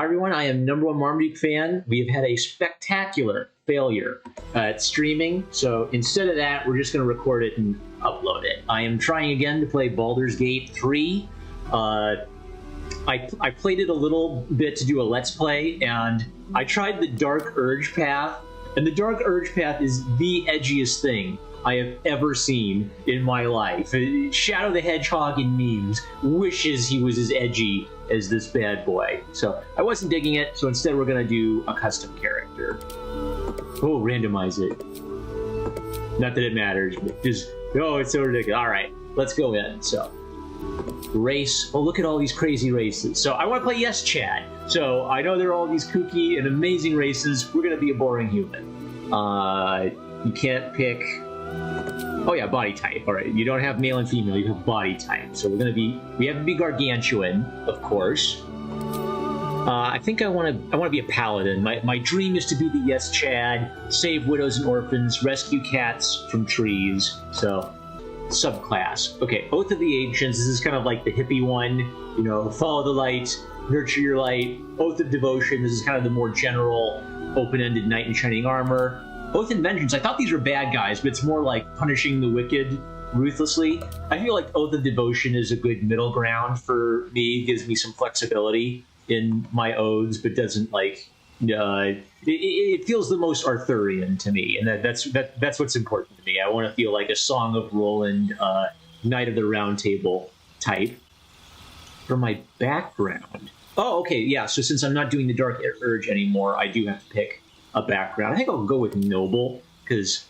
Hi everyone, I am number one Marmaduke fan. We have had a spectacular failure at streaming, so instead of that, we're just going to record it and upload it. I am trying again to play Baldur's Gate 3. I played it a little bit to do a Let's Play, and I tried the Dark Urge path, and the Dark Urge path is the edgiest thing I have ever seen in my life. Shadow the Hedgehog in memes wishes he was as edgy as this bad boy. So I wasn't digging it, so instead we're going to do a custom character. Oh, randomize it. Not that it matters, but just, oh, it's so ridiculous. All right, let's go in. So, race. Oh, look at all these crazy races. So I want to play Yes Chad. So I know there are all these kooky and amazing races. We're going to be a boring human. You can't pick... Oh yeah, body type. All right, you don't have male and female. You have body type. So we have to be gargantuan, of course. I think I want to be a paladin. My dream is to be the Yes Chad, save widows and orphans, rescue cats from trees. So, subclass. Okay, Oath of the Ancients. This is kind of like the hippie one. You know, follow the light, nurture your light. Oath of Devotion. This is kind of the more general, open-ended knight in shining armor. Oath and Vengeance, I thought these were bad guys, but it's more like punishing the wicked ruthlessly. I feel like Oath of Devotion is a good middle ground for me, gives me some flexibility in my oaths, but doesn't like... it feels the most Arthurian to me, and that's what's important to me. I want to feel like a Song of Roland, Knight of the Round Table type. For my background... Oh, okay, yeah, so since I'm not doing the Dark Urge anymore, I do have to pick a background. I think I'll go with noble, because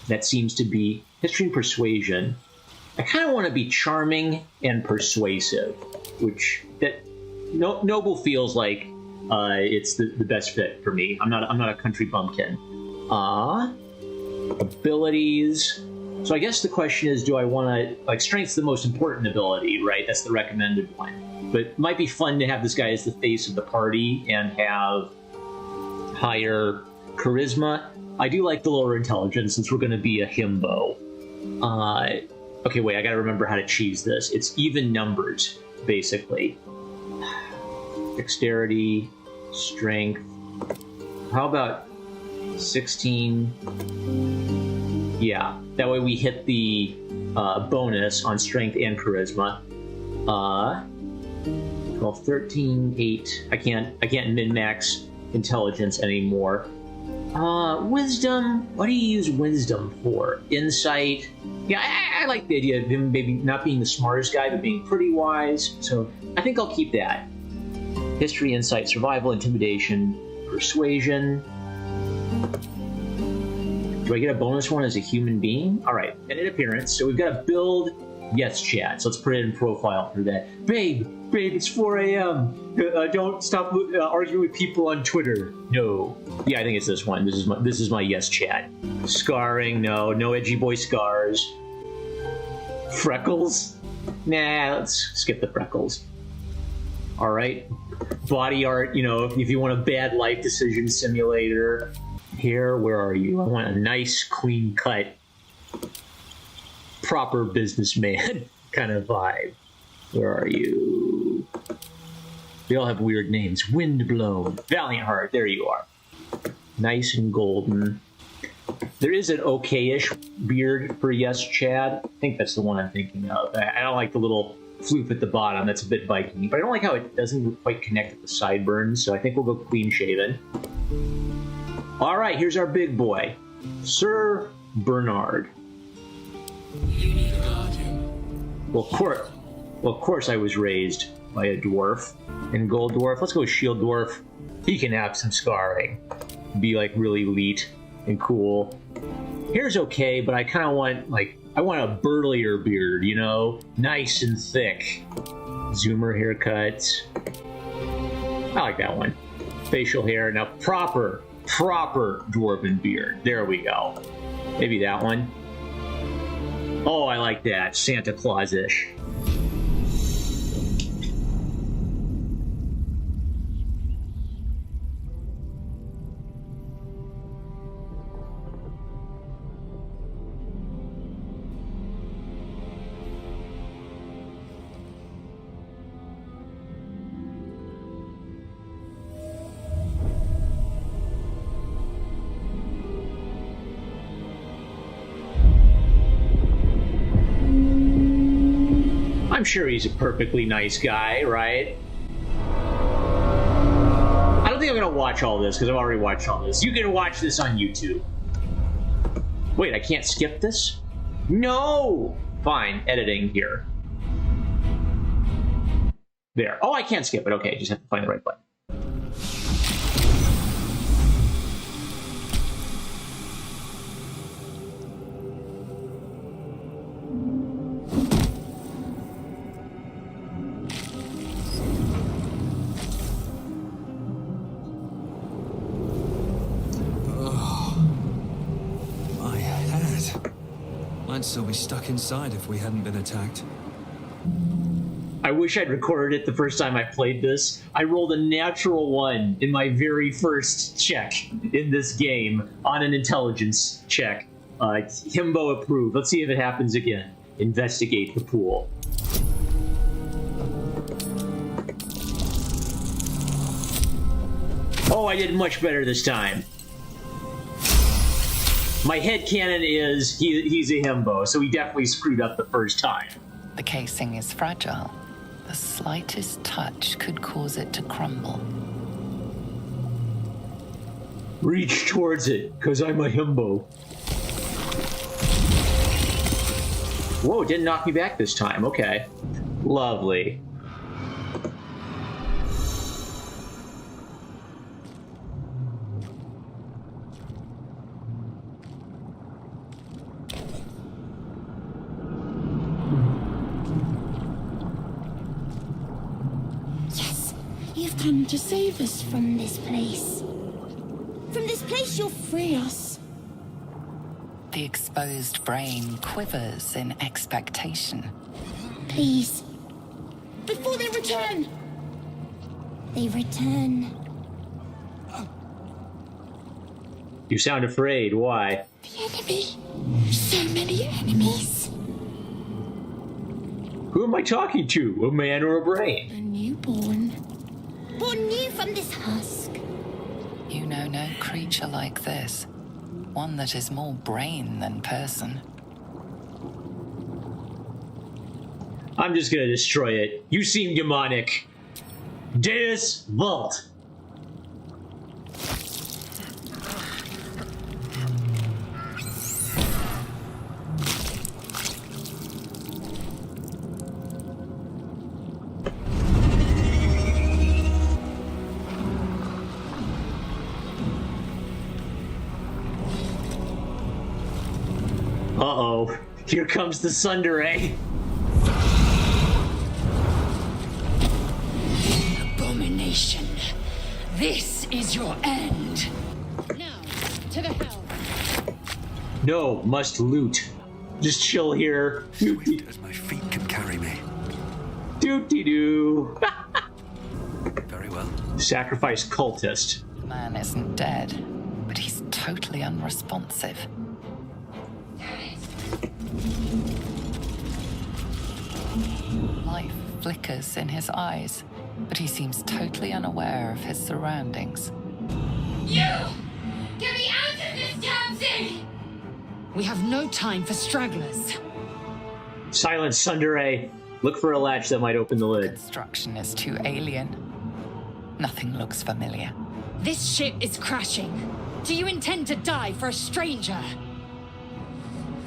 that seems to be history and persuasion. I kind of want to be charming and persuasive, which noble feels like it's the best fit for me. I'm not a country bumpkin. Abilities. So I guess the question is, do I want to, like, strength's the most important ability, right? That's the recommended one. But it might be fun to have this guy as the face of the party and have higher charisma. I do like the lower intelligence since we're going to be a himbo. Okay, wait, I got to remember how to cheese this. It's even numbers, basically. Dexterity, strength. How about 16? Yeah, that way we hit the bonus on strength and charisma. 12, 13, 8. I can't min-max intelligence anymore. Wisdom. What do you use wisdom for? Insight. Yeah, I like the idea of him maybe not being the smartest guy, but being pretty wise. So I think I'll keep that. History, insight, survival, intimidation, persuasion. Do I get a bonus one as a human being? All right, and in appearance. So we've got to build Yes Chad. So let's put it in profile for that. Babe, it's 4 a.m. Don't stop arguing with people on Twitter. No. Yeah, I think it's this one. This is my Yes Chad. Scarring, no edgy boy scars. Freckles? Nah, let's skip the freckles. All right. Body art, if you want a bad life decision simulator. Here, where are you? I want a nice, clean cut, proper businessman kind of vibe. Where are you? They all have weird names. Windblown. Valiant Heart. There you are. Nice and golden. There is an okay-ish beard for Yes Chad. I think that's the one I'm thinking of. I don't like the little floof at the bottom. That's a bit Viking. But I don't like how it doesn't quite connect with the sideburns, so I think we'll go clean-shaven. All right, here's our big boy. Sir Bernard. You need a guardian. Well, of course I was raised by a dwarf. And Gold Dwarf. Let's go with Shield Dwarf. He can have some scarring. Be, like, really elite and cool. Hair's okay, but I kind of want, I want a burlier beard, Nice and thick. Zoomer haircut. I like that one. Facial hair. Now, proper dwarven beard. There we go. Maybe that one. Oh, I like that. Santa Claus-ish. I'm sure he's a perfectly nice guy, right? I don't think I'm gonna watch all this because I've already watched all this. You can watch this on YouTube. Wait, I can't skip this? No! Fine, editing here. There. Oh, I can't skip it. Okay, just have to find the right button. I'd still be stuck inside if we hadn't been attacked. I wish I'd recorded it the first time I played this. I rolled a natural 1 in my very first check in this game on an intelligence check. Himbo approved. Let's see if it happens again. Investigate the pool. Oh, I did much better this time. My headcanon is he's a himbo, so he definitely screwed up the first time. The casing is fragile. The slightest touch could cause it to crumble. Reach towards it, because I'm a himbo. Whoa, didn't knock me back this time. Okay. Lovely. Come to save us from this place. From this place you'll free us. The exposed brain quivers in expectation. Please. Before they return. They return. You sound afraid. Why? The enemy. So many enemies. Who am I talking to? A man or a brain? A newborn. Born new from this husk. You know no creature like this. One that is more brain than person. I'm just gonna destroy it. You seem demonic. Deus Vult. Uh-oh. Here comes the Sundere. Abomination. This is your end. Now, to the helm. No, must loot. Just chill here. Swift as my feet can carry me. Doot-dee-doo. Very well. Sacrifice cultist. The man isn't dead, but he's totally unresponsive. Life flickers in his eyes, but he seems totally unaware of his surroundings. You! Get me out of this damn thing! We have no time for stragglers. Silence, Sundere. Look for a latch that might open the lid. Construction is too alien. Nothing looks familiar. This ship is crashing. Do you intend to die for a stranger?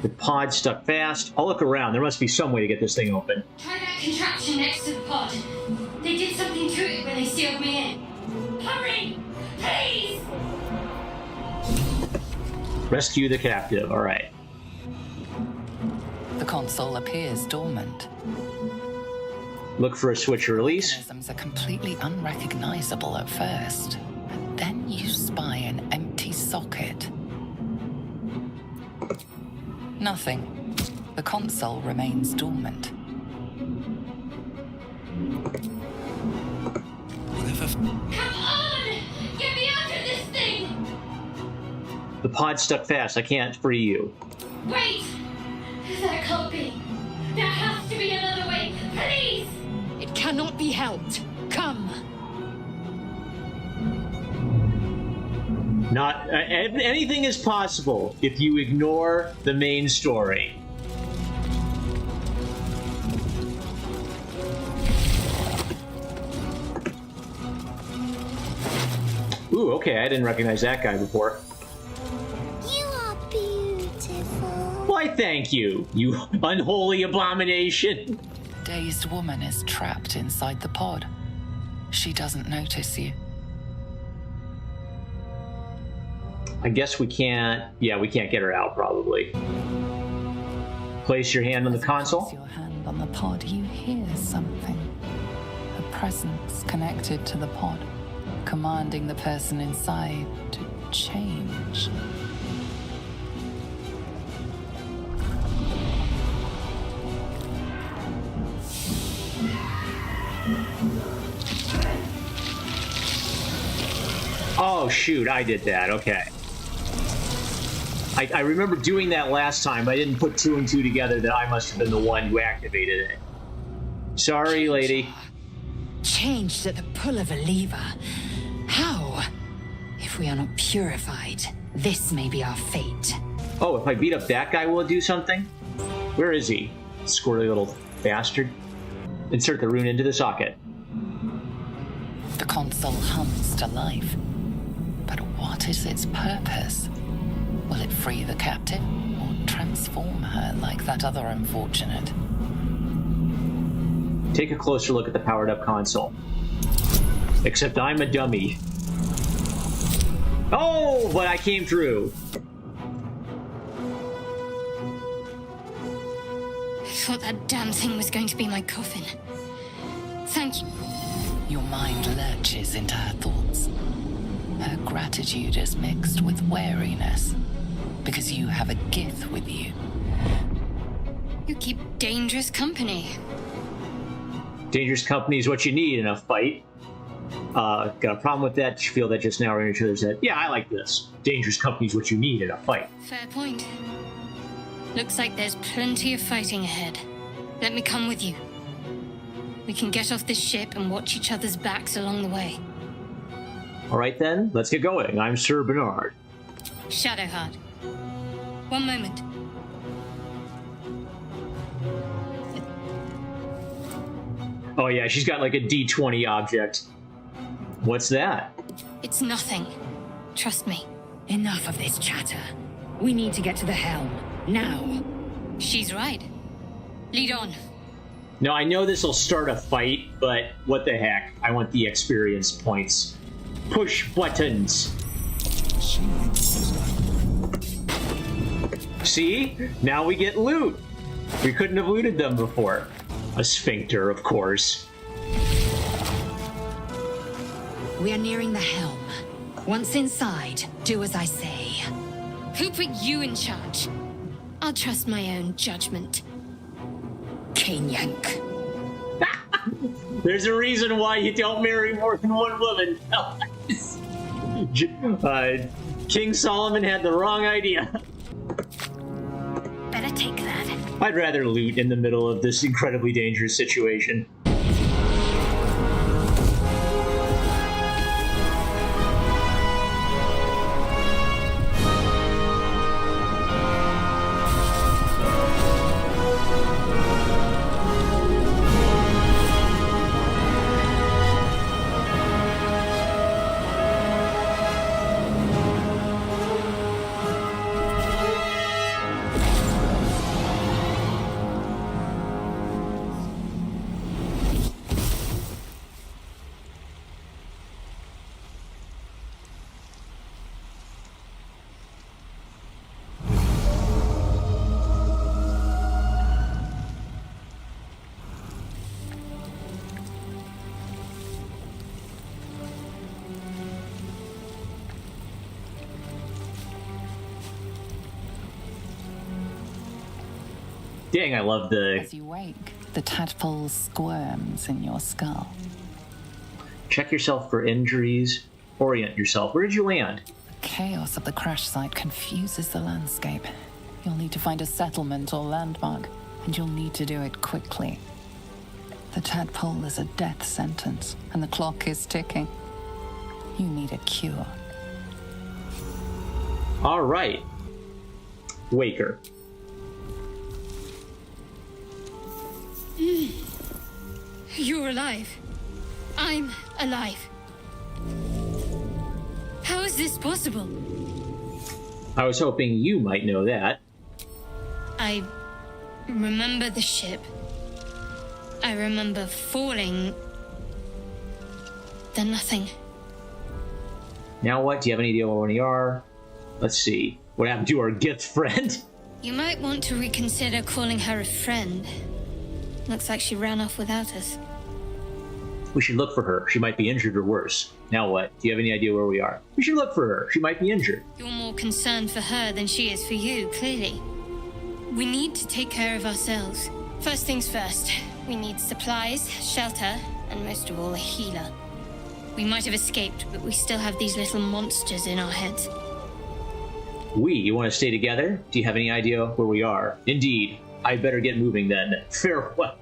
The pod's stuck fast. I'll look around. There must be some way to get this thing open. Try that contraption next to the pod. They did something to it when they sealed me in. Hurry! Please! Rescue the captive. All right. The console appears dormant. Look for a switch or release. Mechanisms are completely unrecognizable at first, but then you spy an empty socket. Nothing. The console remains dormant. Come on! Get me out of this thing! The pod's stuck fast. I can't free you. Wait! That can't be. There has to be another way. Please! It cannot be helped. Come. Not anything is possible if you ignore the main story. Ooh, okay, I didn't recognize that guy before. You are beautiful. Why, thank you, you unholy abomination. Dazed woman is trapped inside the pod. She doesn't notice you. I guess we can't... Yeah, we can't get her out, probably. Place your hand on the As you console. place your hand on the pod, you hear something. A presence connected to the pod, commanding the person inside to change. Oh, shoot, I did that. Okay. I remember doing that last time, but I didn't put 2 and 2 together that I must have been the one who activated it. Sorry, lady. Changed at the pull of a lever. How? If we are not purified, this may be our fate. Oh, if I beat up that guy, will it do something? Where is he? Squirrely little bastard. Insert the rune into the socket. The console hums to life. But what is its purpose? Will it free the captive or transform her like that other unfortunate? Take a closer look at the powered-up console. Except I'm a dummy. Oh, but I came through. I thought that damn thing was going to be my coffin. Thank you. Your mind lurches into her thoughts. Her gratitude is mixed with wariness, because you have a gift with you. You keep dangerous company. Dangerous company is what you need in a fight. Got a problem with that? Did you feel that just now in each other's head? Yeah, I like this. Dangerous company is what you need in a fight. Fair point. Looks like there's plenty of fighting ahead. Let me come with you. We can get off this ship and watch each other's backs along the way. All right then, let's get going. I'm Sir Bernard. Shadowheart. One moment. Oh yeah, she's got like a D20 object. What's that? It's nothing. Trust me. Enough of this chatter. We need to get to the helm. Now. She's right. Lead on. No, I know this will start a fight, but what the heck? I want the experience points. Push buttons. See? Now we get loot. We couldn't have looted them before. A sphincter, of course. We are nearing the helm. Once inside, do as I say. Who put you in charge? I'll trust my own judgment. Cane yank. There's a reason why you don't marry more than one woman. King Solomon had the wrong idea. Better take that. I'd rather loot in the middle of this incredibly dangerous situation. Dang, I love the... As you wake, the tadpole squirms in your skull. Check yourself for injuries. Orient yourself. Where did you land? The chaos of the crash site confuses the landscape. You'll need to find a settlement or landmark, and you'll need to do it quickly. The tadpole is a death sentence, and the clock is ticking. You need a cure. All right. Waker. You're alive. I'm alive. is this possible? I was hoping you might know that. I remember the ship. I remember falling. Then nothing. Now what? Do you have any idea where we are? Let's see. What happened to our gift friend? You might want to reconsider calling her a friend. Looks like she ran off without us. We should look for her. She might be injured or worse. Now what? Do you have any idea where we are? We should look for her. She might be injured. You're more concerned for her than she is for you, clearly. We need to take care of ourselves. First things first. We need supplies, shelter, and most of all, a healer. We might have escaped, but we still have these little monsters in our heads. You want to stay together? Do you have any idea where we are? Indeed. I better get moving then. Farewell.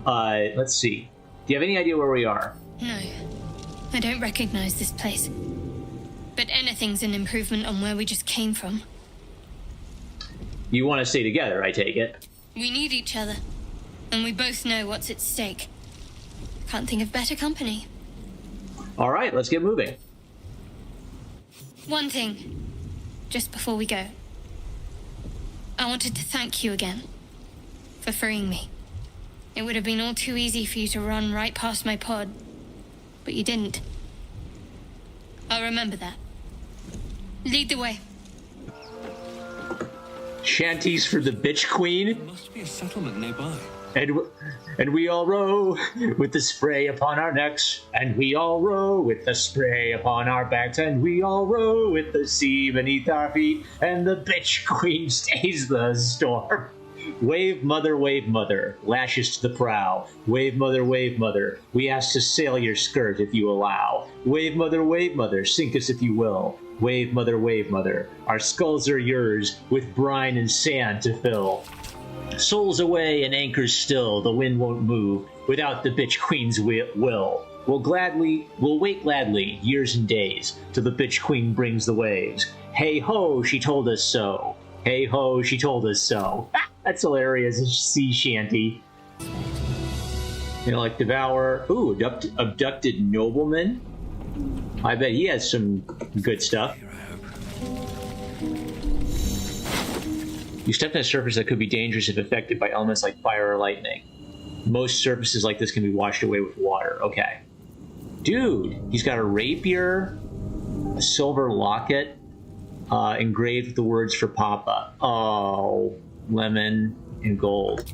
Let's see. Do you have any idea where we are? No. I don't recognize this place. But anything's an improvement on where we just came from. You want to stay together, I take it. We need each other. And we both know what's at stake. Can't think of better company. All right, let's get moving. One thing. Just before we go. I wanted to thank you again. For freeing me. It would have been all too easy for you to run right past my pod. But you didn't. I'll remember that. Lead the way. Shanties for the bitch queen. There must be a settlement nearby. And we all row with the spray upon our necks, and we all row with the spray upon our backs, and we all row with the sea beneath our feet, and the bitch queen stays the storm. Wave mother, lashes to the prow. Wave mother, we ask to sail your skirt if you allow. Wave mother, sink us if you will. Wave mother, our skulls are yours, with brine and sand to fill. Souls away and anchors still, the wind won't move without the bitch queen's will. We'll wait gladly, years and days, till the bitch queen brings the waves. Hey ho, she told us so. Hey ho, she told us so. That's hilarious, a sea shanty. You know, like Devour. Ooh, abducted nobleman. I bet he has some good stuff. You stepped on a surface that could be dangerous if affected by elements like fire or lightning. Most surfaces like this can be washed away with water. Okay. Dude, he's got a rapier, a silver locket, engraved with the words for Papa. Oh, lemon and gold.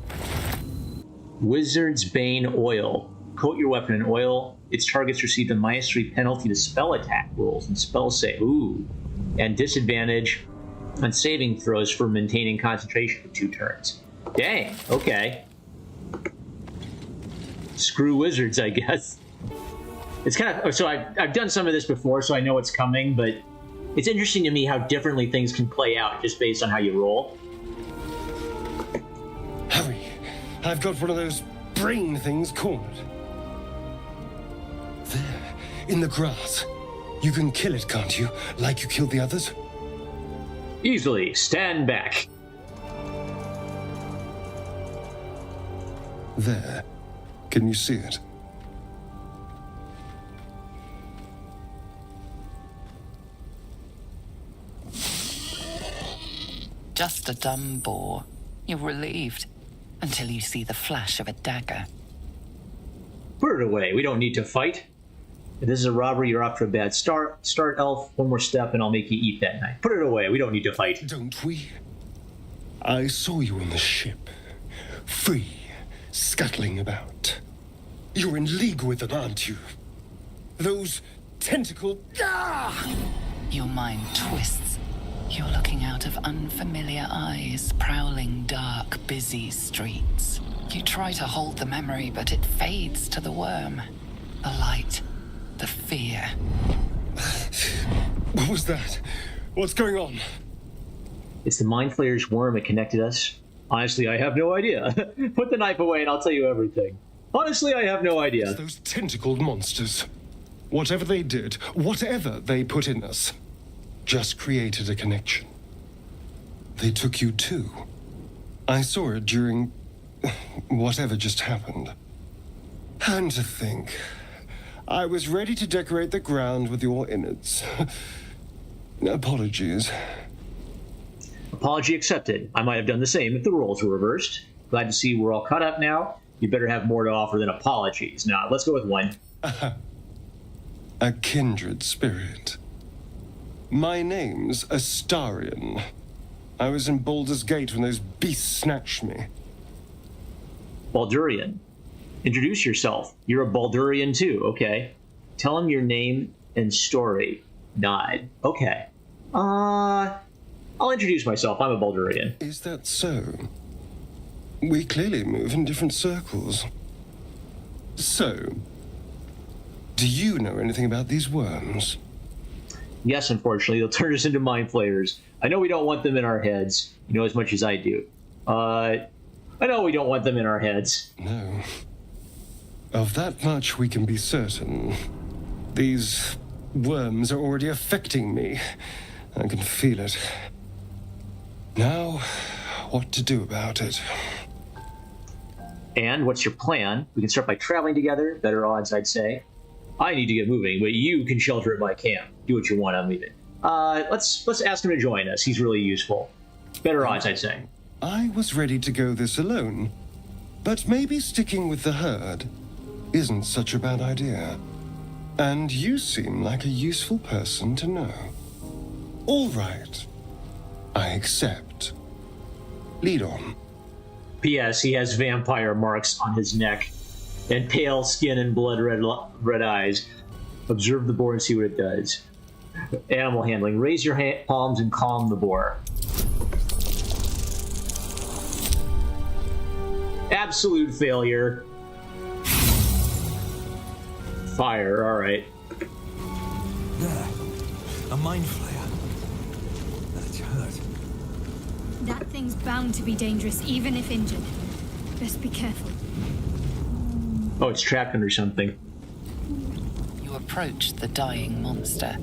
Wizard's Bane oil. Coat your weapon in oil. Its targets receive a -3 penalty to spell attack rolls and spell save. Ooh. And disadvantage on saving throws for maintaining concentration for 2 turns. Dang, okay. Screw wizards, I guess. It's kind of... So I've done some of this before, so I know what's coming, but it's interesting to me how differently things can play out just based on how you roll. Hurry. I've got one of those brain things cornered. There, in the grass. You can kill it, can't you? Like you killed the others? Easily. Stand back. There. Can you see it? Just a dumb boar. You're relieved. Until you see the flash of a dagger. Put it away. We don't need to fight. If this is a robbery, you're off to a bad start. Start, elf. One more step and I'll make you eat that night. Put it away. We don't need to fight. Don't we? I saw you on the ship. Free. Scuttling about. You're in league with them, aren't you? Those tentacle... Ah! Your mind twists. You're looking out of unfamiliar eyes, prowling dark, busy streets. You try to hold the memory, but it fades to the worm. The light. The fear. What was that? What's going on? It's the Mind Flayer's worm. It connected us. Honestly, I have no idea. Put the knife away and I'll tell you everything. Honestly, I have no idea. It's those tentacled monsters. Whatever they did, whatever they put in us, just created a connection. They took you too. I saw it during whatever just happened. And to think, I was ready to decorate the ground with your innards. Apologies. Apology accepted. I might have done the same if the roles were reversed. Glad to see we're all caught up now. You better have more to offer than apologies. Now, let's go with one. A kindred spirit. My name's Astarion. I was in Baldur's Gate when those beasts snatched me. Baldurian. Introduce yourself. You're a Baldurian too, okay. Tell him your name and story. Nod. Okay. I'll introduce myself. I'm a Baldurian. Is that so? We clearly move in different circles. So, do you know anything about these worms? Yes, unfortunately, they'll turn us into mind flayers. I know we don't want them in our heads. You know as much as I do. I know we don't want them in our heads. No. Of that much we can be certain. These worms are already affecting me. I can feel it. Now, what to do about it? And what's your plan? We can start by traveling together. Better odds, I'd say. I need to get moving, but you can shelter at my camp. Do what you want, I'm leaving. Let's ask him to join us. He's really useful. Better odds, I'd say. I was ready to go this alone, but maybe sticking with the herd isn't such a bad idea. And you seem like a useful person to know. All right. I accept. Lead on. P.S. He has vampire marks on his neck and pale skin and blood red eyes. Observe the boar and see what it does. Animal handling. Raise your palms and calm the boar. Absolute failure. Fire, alright. There. A mind flayer. That's hurt. That thing's bound to be dangerous, even if injured. Best be careful. Oh, it's trapped under something. You approach the dying monster.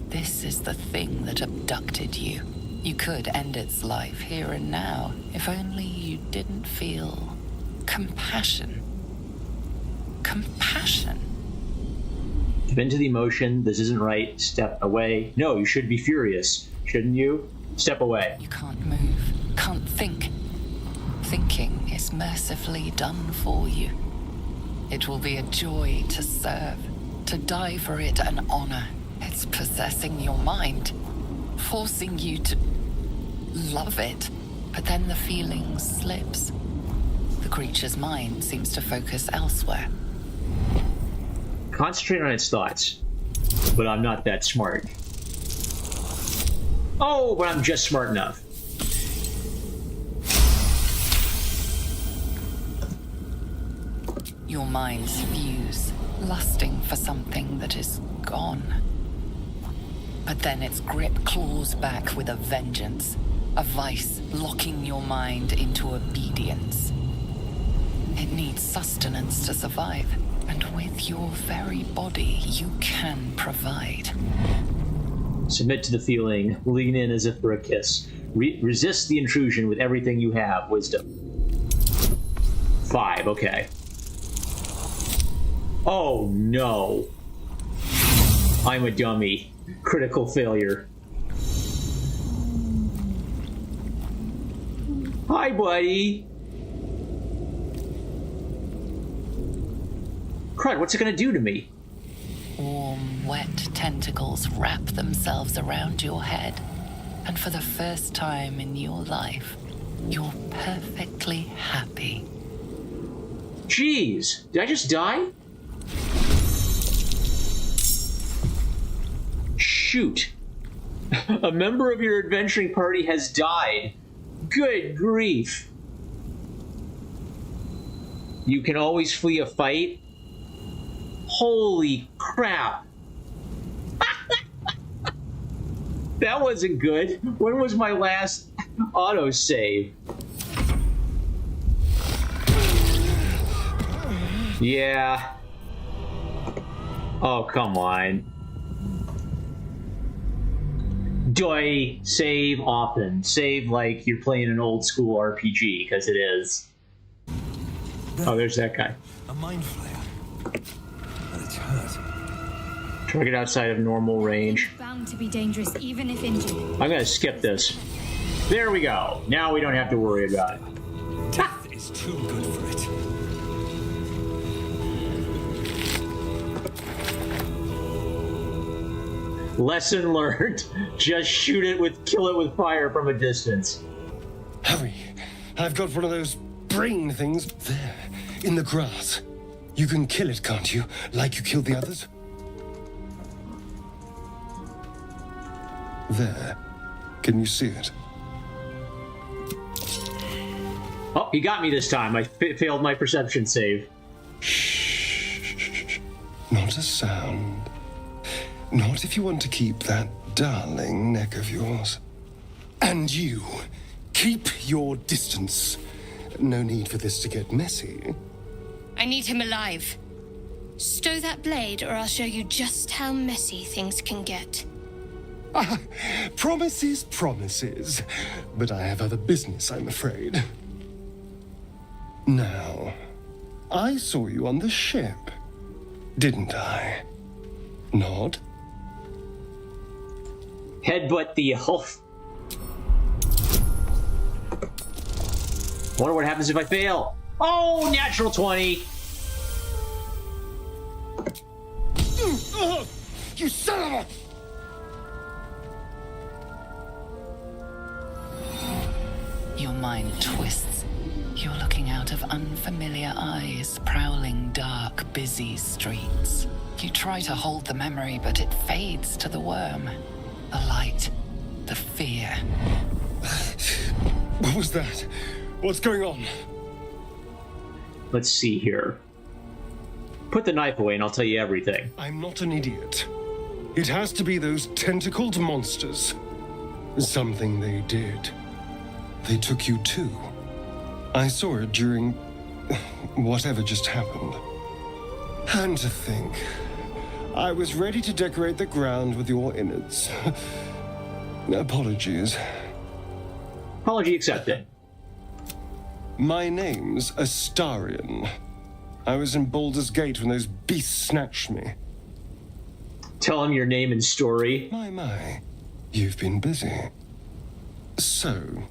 This is the thing that abducted you. You could end its life here and now, if only you didn't feel compassion. Compassion? Give in to the emotion. This isn't right. Step away. No, you should be furious. Shouldn't you? Step away. You can't move, can't think. Thinking is mercifully done for you. It will be a joy to serve, to die for it an honor. It's possessing your mind, forcing you to love it. But then the feeling slips. The creature's mind seems to focus elsewhere. Concentrate on its thoughts. But I'm not that smart. Oh, but I'm just smart enough. Your minds fuse, lusting for something that is gone. But then its grip claws back with a vengeance, a vice locking your mind into obedience. It needs sustenance to survive, and with your very body, you can provide. Submit to the feeling. Lean in as if for a kiss. Resist the intrusion with everything you have. Wisdom. 5, okay. Oh no. I'm a dummy. Critical failure. Hi, buddy. Crud, what's it gonna do to me? Warm, wet tentacles wrap themselves around your head, and for the first time in your life, you're perfectly happy. Jeez, did I just die? Shoot. A member of your adventuring party has died. Good grief. You can always flee a fight? Holy crap. That wasn't good. When was my last autosave? Yeah. Oh, come on. Doi, save often. Save like you're playing an old school RPG, because it is. Oh, there's that guy. A mind flayer. And it's hurt. Target outside of normal range. Bound to be dangerous, even if injured. I'm gonna skip this. There we go. Now we don't have to worry about it. Death is too good for it. Lesson learned. Just kill it with fire from a distance. Hurry. I've got one of those brain things there, in the grass. You can kill it, can't you? Like you killed the others? There. Can you see it? Oh, he got me this time. I failed my perception save. Shh. Not a sound. Not if you want to keep that darling neck of yours. And you, keep your distance. No need for this to get messy. I need him alive. Stow that blade, or I'll show you just how messy things can get. Promises. But I have other business, I'm afraid. Now, I saw you on the ship, didn't I? Nod? Headbutt the elf. Wonder what happens if I fail. Oh, natural 20. You son of a... Your mind twists. You're looking out of unfamiliar eyes, prowling dark, busy streets. You try to hold the memory, but it fades to the worm. The light, the fear. What was that? What's going on? Let's see here. Put the knife away and I'll tell you everything. I'm not an idiot. It has to be those tentacled monsters. Something they did. They took you too. I saw it during whatever just happened. And to think, I was ready to decorate the ground with your innards. Apologies. Apology accepted. My name's Astarion. I was in Baldur's Gate when those beasts snatched me. Tell him your name and story. My. You've been busy. So,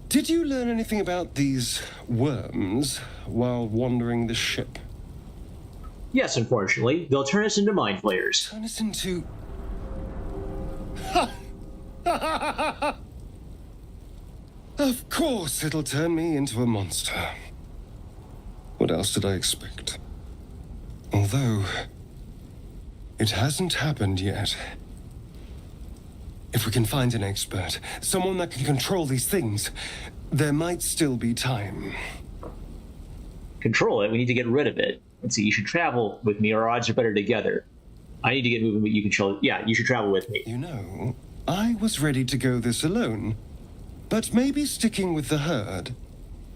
did you learn anything about these worms while wandering the ship? Yes, unfortunately. They'll turn us into mind flayers. Turn us into... Of course it'll turn me into a monster. What else did I expect? Although, it hasn't happened yet. If we can find an expert, someone that can control these things, there might still be time. Control it? We need to get rid of it. Let's see, you should travel with me, our odds are better together. I need to get moving, but you control it. Yeah, you should travel with me. You know, I was ready to go this alone, but maybe sticking with the herd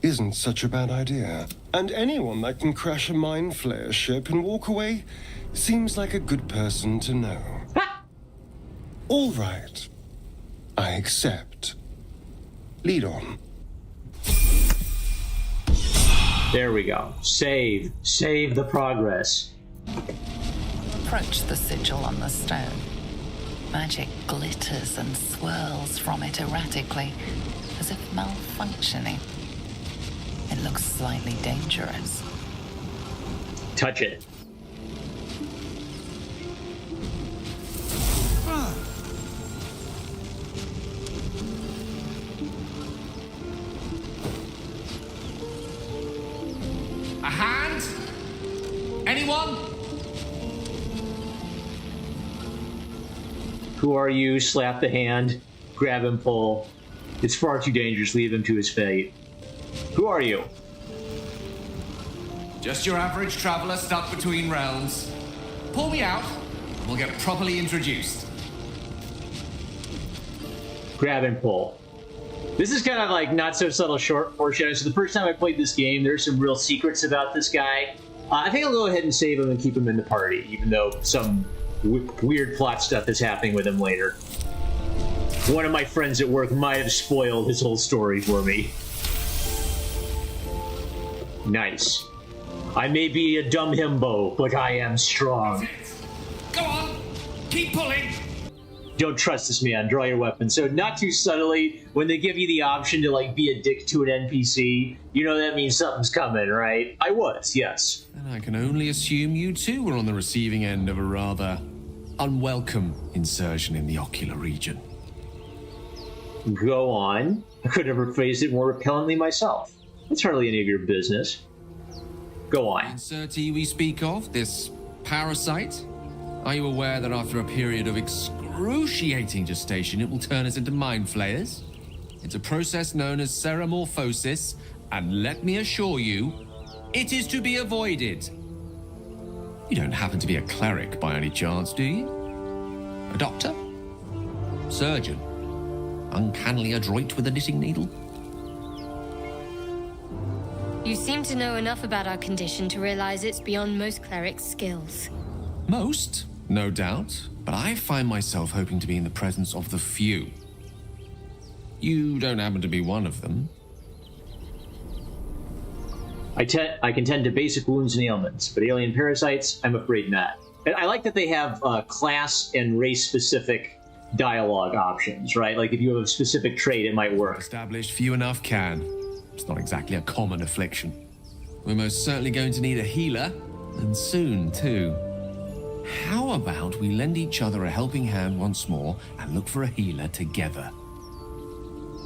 isn't such a bad idea. And anyone that can crash a mind flayer ship and walk away seems like a good person to know. All right. I accept. Lead on. There we go. Save the progress. Approach the sigil on the stone. Magic glitters and swirls from it erratically, as if malfunctioning. It looks slightly dangerous. Touch it. A hand? Anyone? Who are you? Slap the hand. Grab him, pull. It's far too dangerous. Leave him to his fate. Who are you? Just your average traveler stuck between realms. Pull me out, and we'll get properly introduced. Grab and pull. This is kind of like not so subtle short foreshadowing. So the first time I played this game, there's some real secrets about this guy. I think I'll go ahead and save him and keep him in the party, even though some weird plot stuff is happening with him later. One of my friends at work might have spoiled his whole story for me. Nice. I may be a dumb himbo, but I am strong. Go on, keep pulling! Don't trust this man. Draw your weapon. So not too subtly, when they give you the option to like be a dick to an NPC, you know that means something's coming, right? I was, yes. And I can only assume you too were on the receiving end of a rather unwelcome insertion in the ocular region. Go on. I could never phrased it more repellently myself. It's hardly any of your business. Go on. Insertee we speak of, this parasite? Are you aware that after a period of excruciating gestation, it will turn us into mind flayers? It's a process known as seromorphosis, and let me assure you, it is to be avoided. You don't happen to be a cleric by any chance, do you? A doctor? Surgeon? Uncannily adroit with a knitting needle? You seem to know enough about our condition to realize it's beyond most clerics' skills. Most, no doubt, but I find myself hoping to be in the presence of the few. You don't happen to be one of them. I can tend to basic wounds and ailments, but alien parasites, I'm afraid not. And I like that they have class and race-specific dialogue options, right? Like if you have a specific trait, it might work. Established few enough can. It's not exactly a common affliction. We're most certainly going to need a healer, and soon, too. How about we lend each other a helping hand once more and look for a healer together?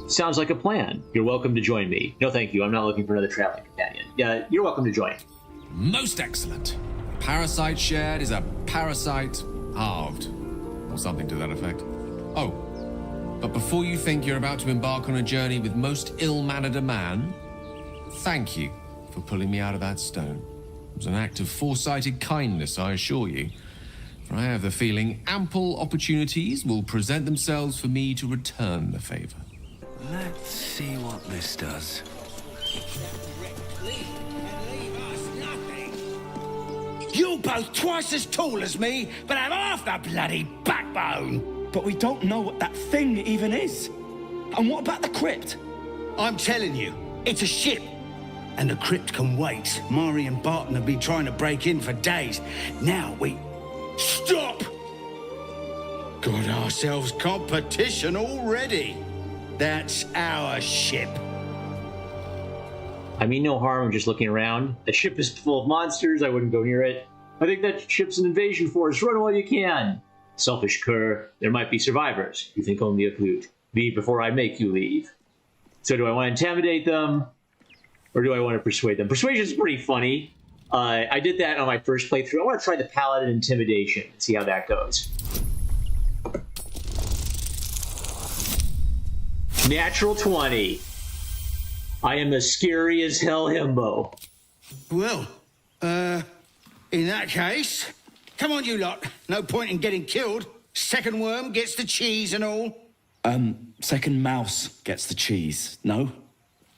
Sounds like a plan. You're welcome to join me. No, thank you. I'm not looking for another traveling companion. Yeah, you're welcome to join. Most excellent. Parasite shared is a parasite halved. Or something to that effect. Oh, but before you think you're about to embark on a journey with most ill-mannered a man, thank you for pulling me out of that stone. It was an act of foresighted kindness, I assure you. For I have the feeling ample opportunities will present themselves for me to return the favor. Let's see what this does. You're both twice as tall as me, but have half the bloody backbone. But we don't know what that thing even is. And what about the crypt? I'm telling you, it's a ship. And the crypt can wait. Mari and Barton have been trying to break in for days. Now we... Stop! Got ourselves competition already. That's our ship. I mean no harm in just looking around. The ship is full of monsters. I wouldn't go near it. I think that ship's an invasion force. Run while you can. Selfish cur. There might be survivors. You think only of loot. Leave before I make you leave. So do I want to intimidate them? Or do I want to persuade them? Persuasion is pretty funny. I did that on my first playthrough. I want to try the Paladin Intimidation and see how that goes. Natural 20. I am as scary as hell himbo. Well, in that case, come on you lot. No point in getting killed. Second worm gets the cheese and all. Second mouse gets the cheese, no?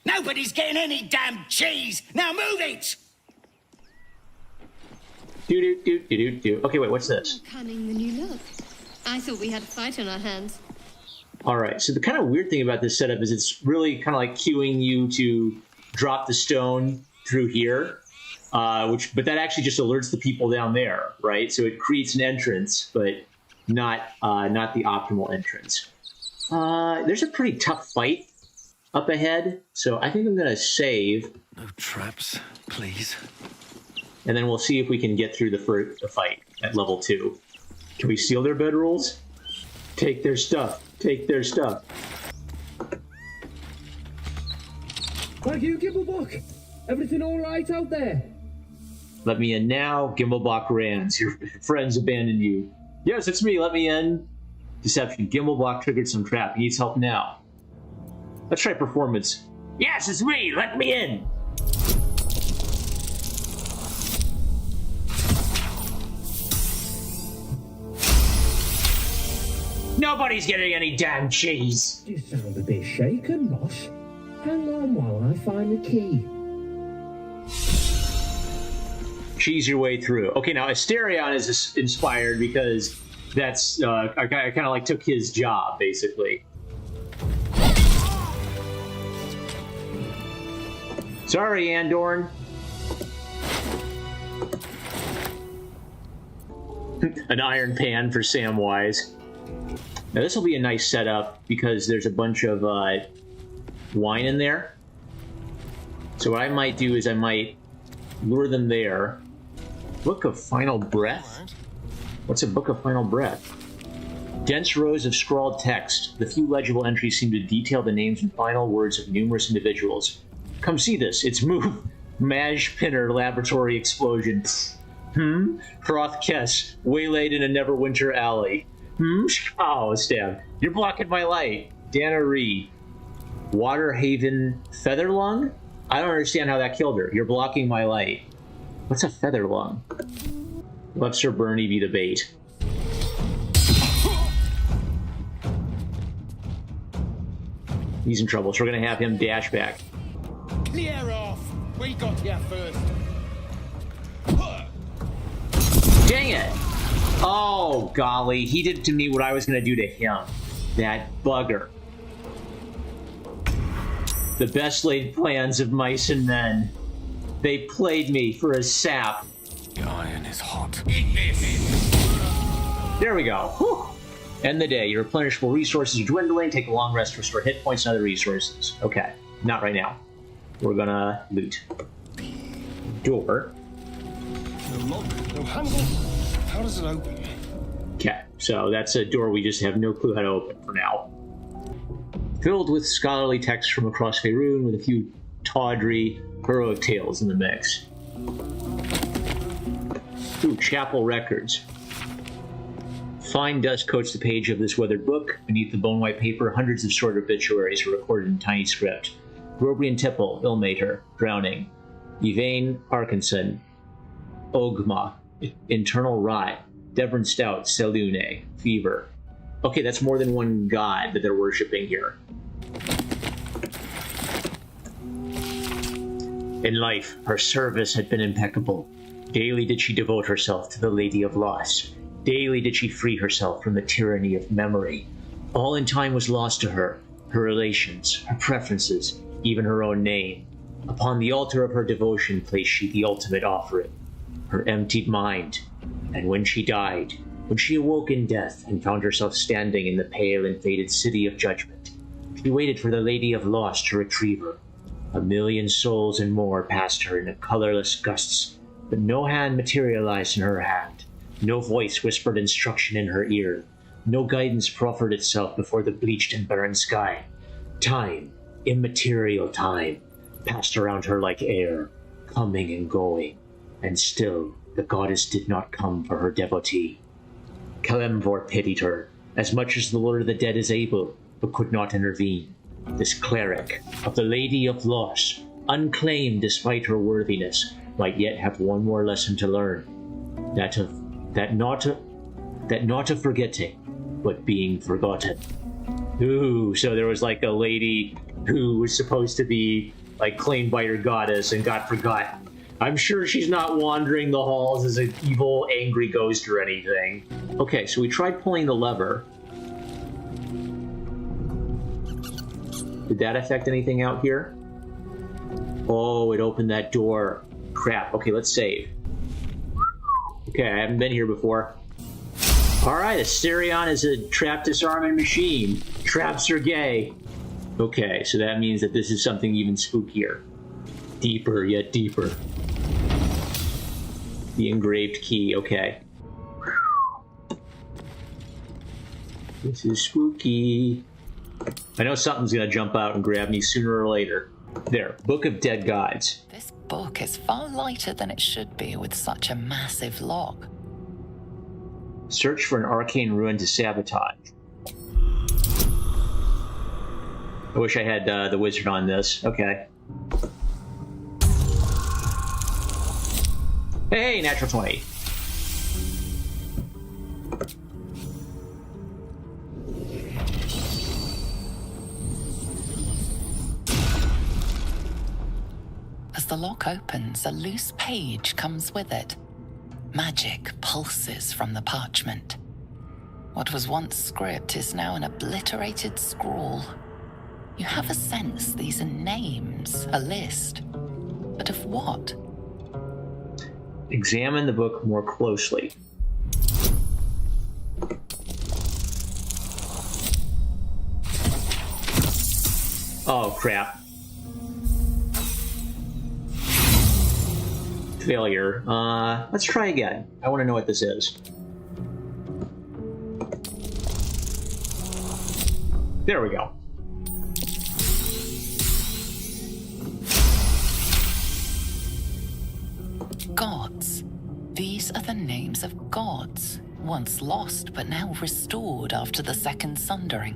Nobody's getting any damn cheese! Now move it! Do. Okay, wait, what's this? Cunning the new look. I thought we had a fight on our hands. All right, so the kind of weird thing about this setup is it's really kind of like cueing you to drop the stone through here, but that actually just alerts the people down there, right? So it creates an entrance, but not the optimal entrance. There's a pretty tough fight up ahead, so I think I'm going to save. No traps, please. And then we'll see if we can get through the fight at level 2. Can we steal their bedrolls? Take their stuff. Take their stuff. Thank you, Gimblebock. Everything all right out there? Let me in now, Gimblebock Rands. Your friends abandoned you. Yes, it's me. Let me in. Deception. Gimblebock triggered some trap. He needs help now. Let's try performance. Yes, it's me. Let me in. Nobody's getting any damn cheese. You sound a bit shaken, Ross. Hang on while I find the key. Cheese your way through. Okay, now Asterion is inspired because that's I kind of like took his job basically. Sorry, Andorn. An iron pan for Samwise. Now this will be a nice setup because there's a bunch of wine in there. So what I might do is I might lure them there. Book of Final Breath? What's a Book of Final Breath? Dense rows of scrawled text. The few legible entries seem to detail the names and final words of numerous individuals. Come see this. It's Move. Maj Pinner Laboratory Explosion. Froth Kess. Waylaid in a Neverwinter Alley. Oh, stab. You're blocking my light. Dana Ree. Waterhaven Featherlung? I don't understand how that killed her. You're blocking my light. What's a Featherlung? Let Sir Bernie be the bait. He's in trouble, so we're gonna have him dash back. Clear off! We got here first. Dang it! Oh, golly. He did to me what I was gonna do to him. That bugger. The best laid plans of mice and men. They played me for a sap. The iron is hot. There we go. Whew. End the day. Your replenishable resources are dwindling. Take a long rest to restore hit points and other resources. Okay. Not right now. We're gonna loot. Door. No lock, no handle. How does it open? Okay. So that's a door we just have no clue how to open for now. Filled with scholarly texts from across Faerun with a few tawdry, heroic tales in the mix. Ooh, chapel records. Fine dust coats the page of this weathered book. Beneath the bone-white paper, hundreds of short obituaries are recorded in tiny script. Grobrian Tipple, ill-mater, drowning. Yvain Parkinson, Ogma, internal rot. Devon Stout, Selune, fever. Okay, that's more than one god that they're worshipping here. In life, her service had been impeccable. Daily did she devote herself to the Lady of Loss. Daily did she free herself from the tyranny of memory. All in time was lost to her, her relations, her preferences, even her own name. Upon the altar of her devotion placed she the ultimate offering, her emptied mind. And when she died, when she awoke in death and found herself standing in the pale and faded city of judgment, she waited for the Lady of Loss to retrieve her. 1,000,000 souls and more passed her in colorless gusts, but no hand materialized in her hand. No voice whispered instruction in her ear. No guidance proffered itself before the bleached and barren sky. Time, immaterial time, passed around her like air, coming and going, and still the goddess did not come for her devotee. Kalimvor pitied her, as much as the Lord of the Dead is able, but could not intervene. This cleric of the Lady of Loss, unclaimed despite her worthiness, might yet have one more lesson to learn. That not of forgetting, but being forgotten. Ooh, so there was like a lady who was supposed to be like claimed by her goddess and got forgotten. I'm sure she's not wandering the halls as an evil, angry ghost or anything. Okay, so we tried pulling the lever. Did that affect anything out here? Oh, it opened that door. Crap. Okay, let's save. Okay, I haven't been here before. Alright, Asterion is a trap disarming machine. Traps are gay. Okay, so that means that this is something even spookier. Deeper, yet deeper. The engraved key, okay. This is spooky. I know something's gonna jump out and grab me sooner or later. There, Book of Dead Gods. This book is far lighter than it should be with such a massive lock. Search for an arcane ruin to sabotage. I wish I had the wizard on this. Okay. Hey, natural 20. As the lock opens, a loose page comes with it. Magic pulses from the parchment. What was once script is now an obliterated scrawl. You have a sense these are names, a list. But of what? Examine the book more closely. Oh, crap. Failure. Let's try again. I want to know what this is. There we go. Gods. These are the names of gods, once lost but now restored after the Second Sundering.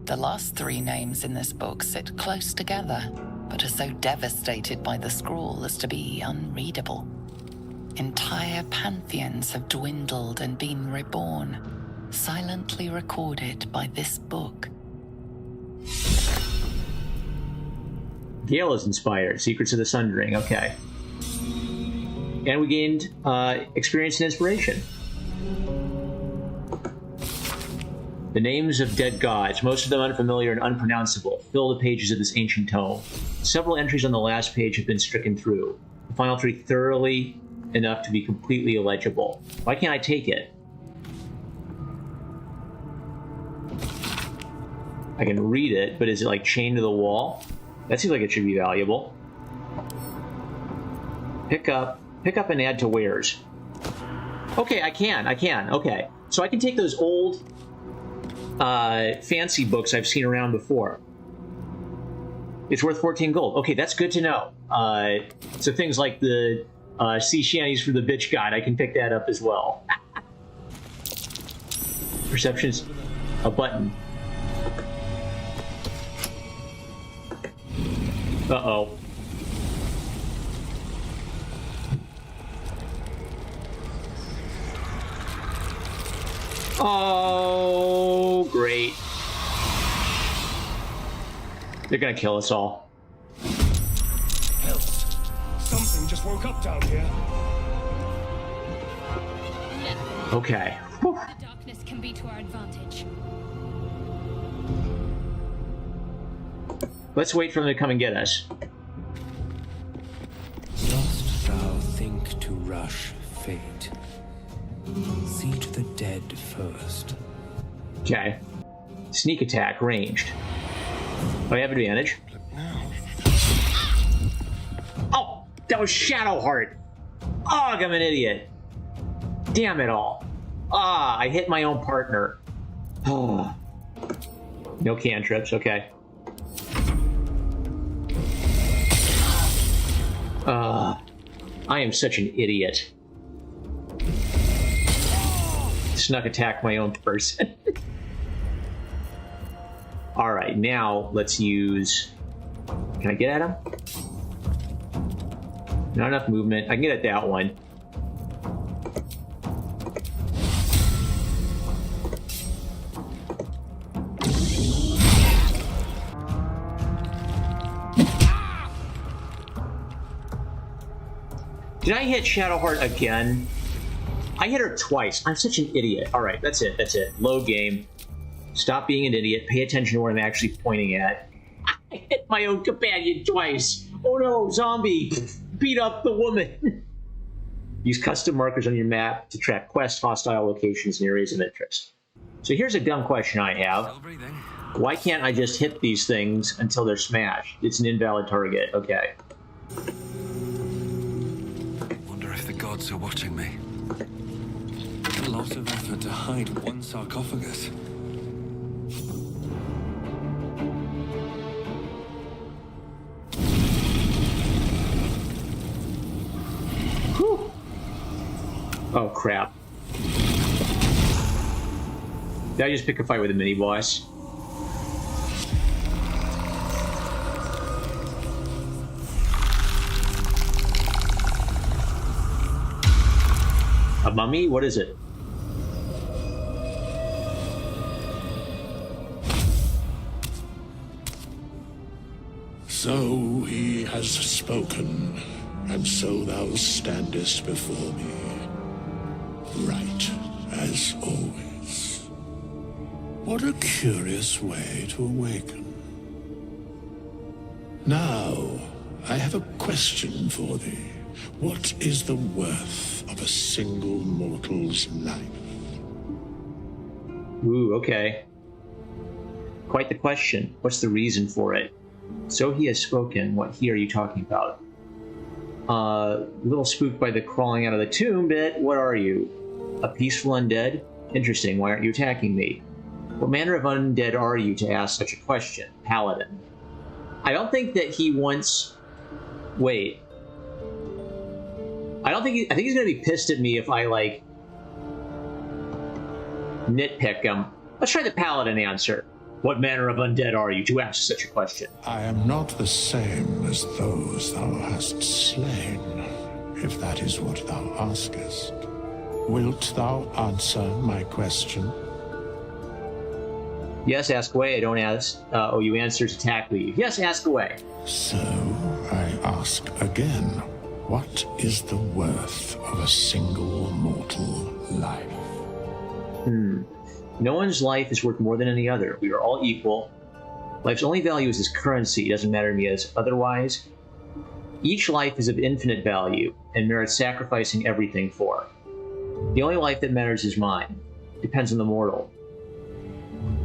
The last three names in this book sit close together, but are so devastated by the scrawl as to be unreadable. Entire pantheons have dwindled and been reborn, silently recorded by this book. Gale is inspired. Secrets of the Sundering. Okay. And we gained experience and inspiration. The names of dead gods, most of them unfamiliar and unpronounceable, fill the pages of this ancient tome. Several entries on the last page have been stricken through. The final three thoroughly enough to be completely illegible. Why can't I take it? I can read it, but is it like chained to the wall? That seems like it should be valuable. Pick up and add to wares. Okay, I can. Okay. So I can take those old fancy books I've seen around before. It's worth 14 gold. Okay, that's good to know. So things like the sea shanties for the bitch god, I can pick that up as well. Perception's a button. Uh-oh. Oh, great. They're gonna kill us all. Help! Something just woke up down here. Okay. Whew. The darkness can be to our advantage. Let's wait for them to come and get us. Dost thou think to rush fate? See to the dead first. Okay. Sneak attack, ranged. Oh, I have advantage. Oh, that was Shadowheart. Ugh, I'm an idiot. Damn it all. Ah, I hit my own partner. Oh. No cantrips, okay. I am such an idiot. Snuck attack my own person. Alright, now let's use... Can I get at him? Not enough movement. I can get at that one. Did I hit Shadowheart again? I hit her twice. I'm such an idiot. All right, that's it. Load game. Stop being an idiot. Pay attention to what I'm actually pointing at. I hit my own companion twice. Oh no, zombie. Beat up the woman. Use custom markers on your map to track quest, hostile locations, and areas of interest. So here's a dumb question I have. Why can't I just hit these things until they're smashed? It's an invalid target. Okay. Wonder if the gods are watching me. A lot of effort to hide one sarcophagus. Whew. Oh crap. Did I just pick a fight with a mini boss? A mummy? What is it? So he has spoken, and so thou standest before me, right as always. What a curious way to awaken. Now, I have a question for thee. What is the worth of a single mortal's life? Ooh, okay. Quite the question. What's the reason for it? So he has spoken. What he are you talking about? A little spooked by the crawling out of the tomb bit. What are you? A peaceful undead? Interesting. Why aren't you attacking me? What manner of undead are you to ask such a question? Paladin. I don't think that he wants... Wait. I think he's going to be pissed at me if I, like, nitpick him. Let's try the Paladin answer. What manner of undead are you to ask such a question? I am not the same as those thou hast slain, if that is what thou askest. Wilt thou answer my question? Yes, ask away. I don't ask. You answer to attack leave. Yes, ask away. So, I ask again, what is the worth of a single mortal life? No one's life is worth more than any other. We are all equal. Life's only value is its currency. It doesn't matter to me as otherwise. Each life is of infinite value and merits sacrificing everything for. The only life that matters is mine. Depends on the mortal.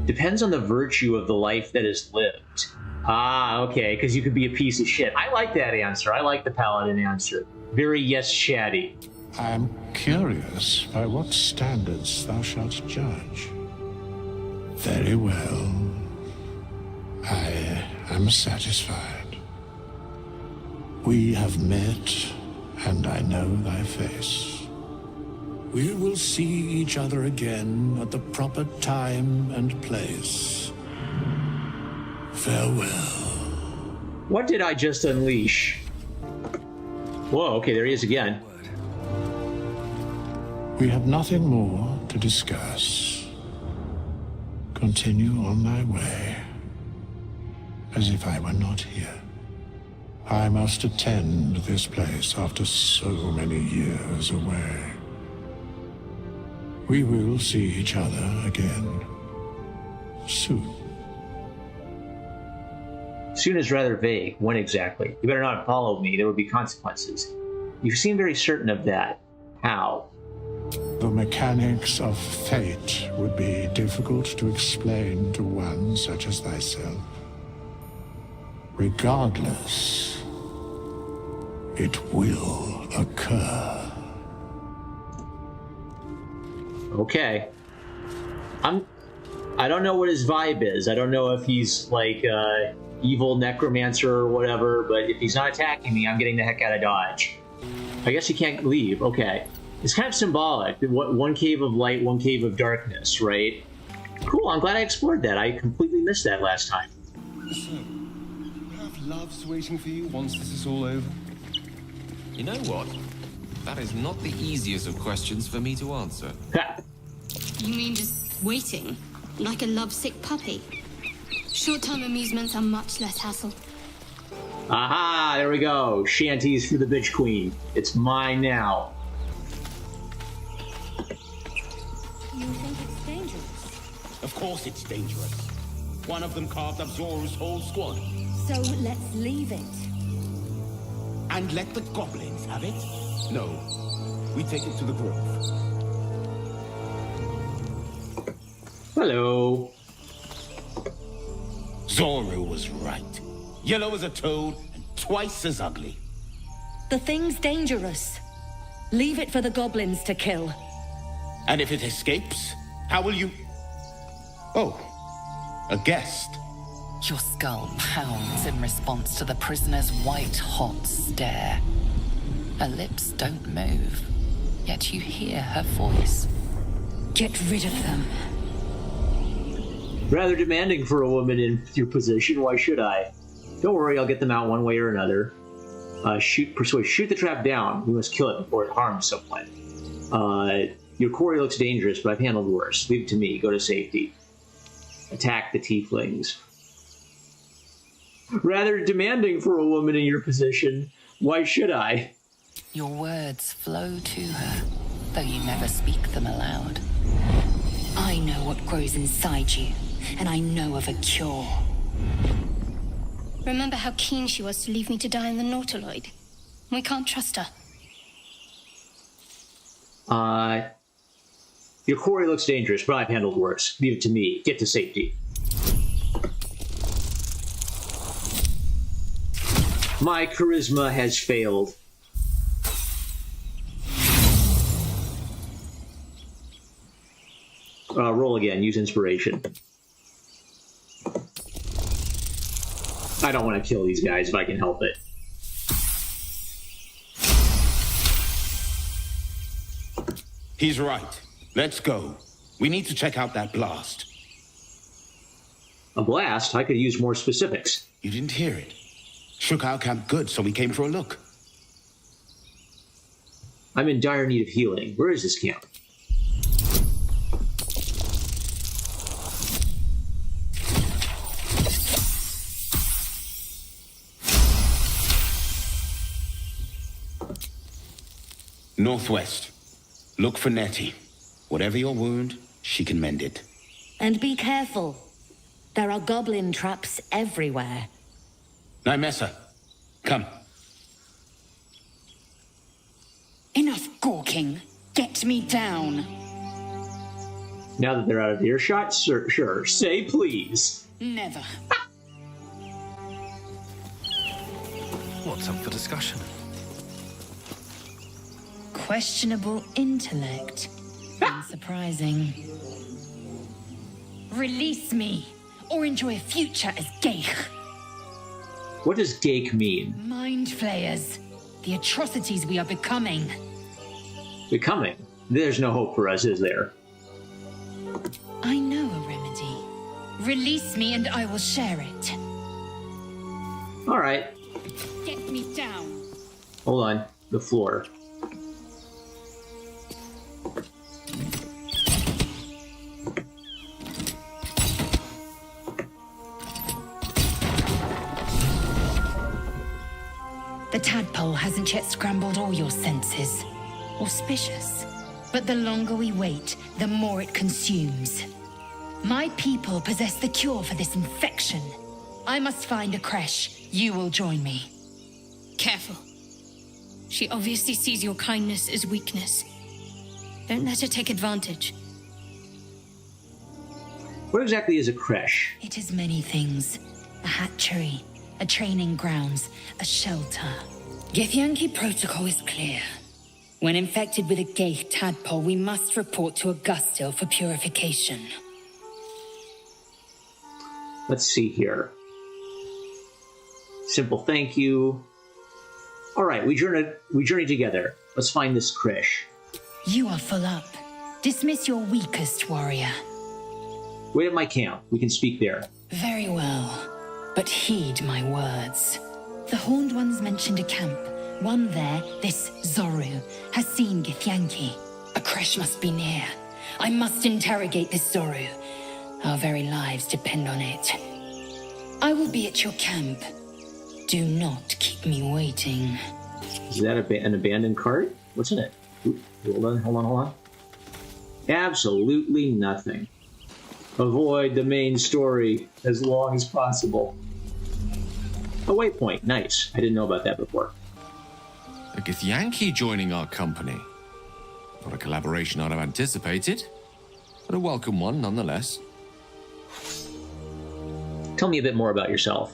Depends on the virtue of the life that is lived. Ah, okay, because you could be a piece of shit. I like that answer. I like the Paladin answer. Very yes, chatty. I am curious by what standards thou shalt judge. Very well. I am satisfied. We have met, and I know thy face. We will see each other again at the proper time and place. Farewell. What did I just unleash? Whoa, okay, there he is again. We have nothing more to discuss. Continue on thy way, as if I were not here. I must attend this place after so many years away. We will see each other again soon. Soon is rather vague. When exactly? You better not follow me. There would be consequences. You seem very certain of that. How? The mechanics of fate would be difficult to explain to one such as thyself. Regardless, it will occur. Okay. I don't know what his vibe is. I don't know if he's like evil necromancer or whatever, but if he's not attacking me, I'm getting the heck out of Dodge. I guess he can't leave. Okay. It's kind of symbolic. One cave of light, one cave of darkness, right? Cool, I'm glad I explored that. I completely missed that last time. So, you have loves waiting for you once this is all over? You know what? That is not the easiest of questions for me to answer. Ha. You mean just waiting? Like a lovesick puppy? Short-term amusements are much less hassle. Aha, there we go. Shanties for the bitch queen. It's mine now. You think it's dangerous? Of course it's dangerous. One of them carved up Zoru's whole squad. So let's leave it. And let the goblins have it? No. We take it to the grove. Hello. Zoru was right. Yellow as a toad and twice as ugly. The thing's dangerous. Leave it for the goblins to kill. And if it escapes, how will you... Oh, a guest. Your skull pounds in response to the prisoner's white-hot stare. Her lips don't move, yet you hear her voice. Get rid of them. Rather demanding for a woman in your position. Why should I? Don't worry, I'll get them out one way or another. Persuade. Shoot the trap down. We must kill it before it harms someone. Your quarry looks dangerous, but I've handled worse. Leave it to me. Go to safety. Attack the tieflings. Rather demanding for a woman in your position. Why should I? Your words flow to her, though you never speak them aloud. I know what grows inside you, and I know of a cure. Remember how keen she was to leave me to die in the Nautiloid? We can't trust her. Your quarry looks dangerous, but I've handled worse. Leave it to me. Get to safety. My charisma has failed. Roll again. Use inspiration. I don't want to kill these guys if I can help it. He's right. Let's go. We need to check out that blast. A blast? I could use more specifics. You didn't hear it. Shook our camp good, so we came for a look. I'm in dire need of healing. Where is this camp? Northwest. Look for Nettie. Whatever your wound, she can mend it. And be careful. There are goblin traps everywhere. Nymessa, come. Enough gawking. Get me down. Now that they're out of earshot, sure. Say please. Never. What's up for discussion? Questionable intellect. Unsurprising. Release me, or enjoy a future as Geich. What does Geich mean? Mind flayers. The atrocities we are becoming. Becoming? There's no hope for us, is there? I know a remedy. Release me and I will share it. All right. Get me down. Hold on. The floor. The tadpole hasn't yet scrambled all your senses. Auspicious. But the longer we wait, the more it consumes. My people possess the cure for this infection. I must find a creche. You will join me. Careful. She obviously sees your kindness as weakness. Don't let her take advantage. What exactly is a creche? It is many things. A hatchery, a training grounds, a shelter. Githyanki protocol is clear. When infected with a Geich tadpole, we must report to Augustil for purification. Let's see here. Simple thank you. All right, we journey together. Let's find this creche. You are full up. Dismiss your weakest warrior. Wait at my camp. We can speak there. Very well. But heed my words. The Horned Ones mentioned a camp. One there, this Zoru, has seen Githyanki. A creche must be near. I must interrogate this Zoru. Our very lives depend on it. I will be at your camp. Do not keep me waiting. Is that an abandoned cart? What's in it? Ooh, hold on. Absolutely nothing. Avoid the main story as long as possible. A waypoint. Nice. I didn't know about that before. A Githyanki joining our company. Not a collaboration I'd have anticipated, but a welcome one nonetheless. Tell me a bit more about yourself.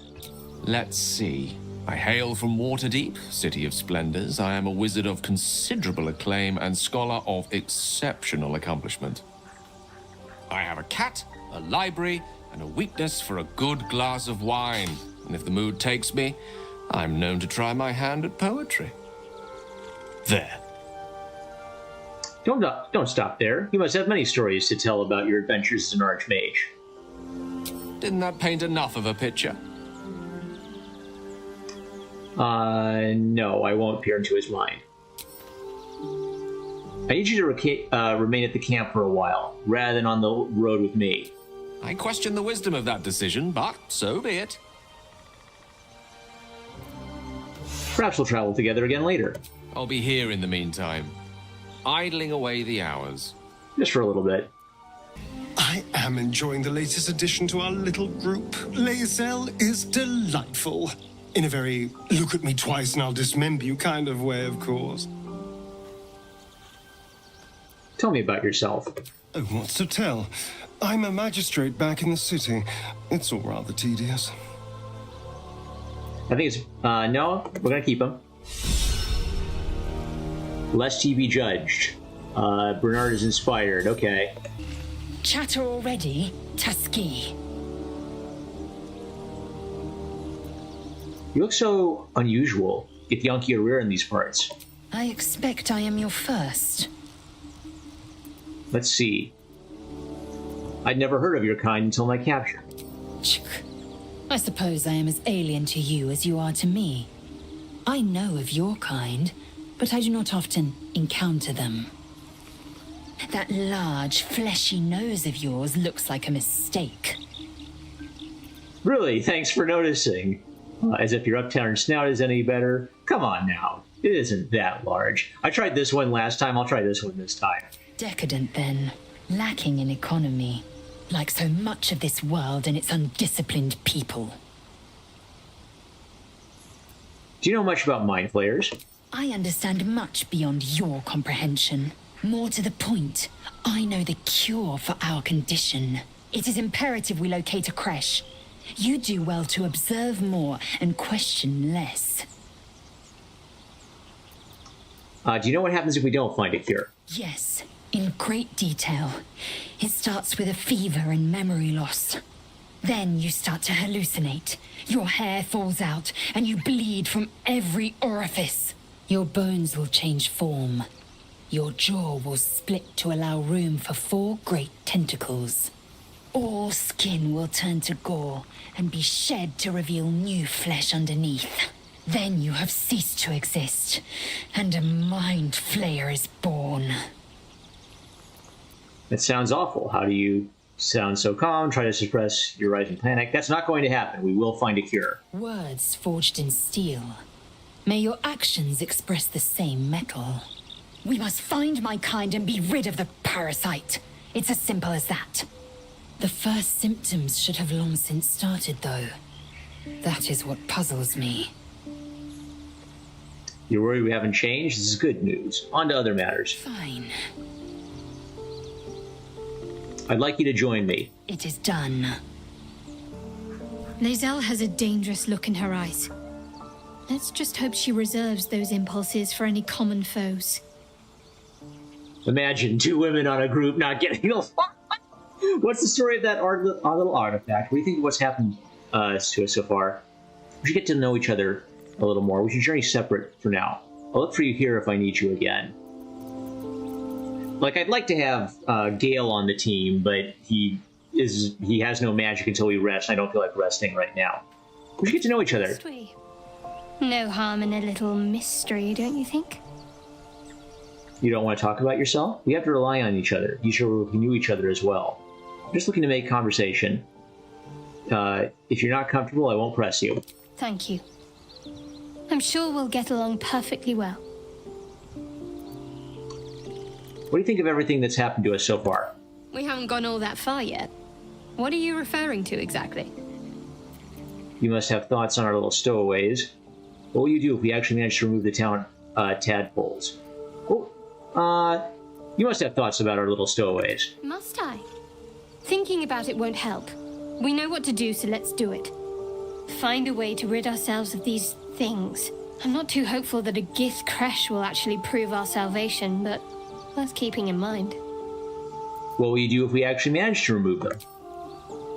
Let's see. I hail from Waterdeep, City of Splendors. I am a wizard of considerable acclaim and scholar of exceptional accomplishment. I have a cat, a library, and a weakness for a good glass of wine. And if the mood takes me, I'm known to try my hand at poetry. There. Don't stop there. You must have many stories to tell about your adventures as an archmage. Didn't that paint enough of a picture? No, I won't peer into his mind. I need you to remain at the camp for a while, rather than on the road with me. I question the wisdom of that decision, but so be it. Perhaps we'll travel together again later. I'll be here in the meantime, idling away the hours. Just for a little bit. I am enjoying the latest addition to our little group. Lae'zel is delightful. In a very look at me twice and I'll dismember you kind of way, of course. Tell me about yourself. Oh, what's to tell? I'm a magistrate back in the city. It's all rather tedious. I think it's no. We're gonna keep him. Lest he be judged. Bernard is inspired. Okay. Chatter already, Tuskegee. You look so unusual. Get Yankee or rare in these parts. I expect I am your first. Let's see. I'd never heard of your kind until my capture. I suppose I am as alien to you as you are to me. I know of your kind, but I do not often encounter them. That large, fleshy nose of yours looks like a mistake. Really? Thanks for noticing. As if your upturned snout is any better. Come on now. It isn't that large. I tried this one last time. I'll try this one this time. Decadent, then. Lacking in economy. Like so much of this world and its undisciplined people. Do you know much about mind flayers? I understand much beyond your comprehension. More to the point, I know the cure for our condition. It is imperative we locate a creche. You do well to observe more and question less. Do you know what happens if we don't find a cure? Yes, in great detail. It starts with a fever and memory loss. Then you start to hallucinate. Your hair falls out, and you bleed from every orifice. Your bones will change form. Your jaw will split to allow room for 4 great tentacles. All skin will turn to gore and be shed to reveal new flesh underneath. Then you have ceased to exist, and a mind flayer is born. That sounds awful. How do you sound so calm, try to suppress your rising panic? That's not going to happen. We will find a cure. Words forged in steel. May your actions express the same metal. We must find my kind and be rid of the parasite. It's as simple as that. The first symptoms should have long since started, though. That is what puzzles me. You're worried we haven't changed? This is good news. On to other matters. Fine. I'd like you to join me. It is done. Lazelle has a dangerous look in her eyes. Let's just hope she reserves those impulses for any common foes. Imagine 2 women on a group not getting along. What's the story of that our little artifact? What do you think of what's happened to us so far? We should get to know each other a little more. We should journey separate for now. I'll look for you here if I need you again. Like, I'd like to have Gale on the team, but he has no magic until we rest. I don't feel like resting right now. We should get to know each other. Sweet. No harm in a little mystery, don't you think? You don't want to talk about yourself? We have to rely on each other. You sure we knew each other as well. I'm just looking to make conversation. If you're not comfortable, I won't press you. Thank you. I'm sure we'll get along perfectly well. What do you think of everything that's happened to us so far? We haven't gone all that far yet. What are you referring to exactly? You must have thoughts on our little stowaways. What will you do if we actually manage to remove the town tadpoles? You must have thoughts about our little stowaways. Must I? Thinking about it won't help. We know what to do, so let's do it. Find a way to rid ourselves of these things. I'm not too hopeful that a Gith creche will actually prove our salvation, but worth keeping in mind. What will you do if we actually manage to remove them?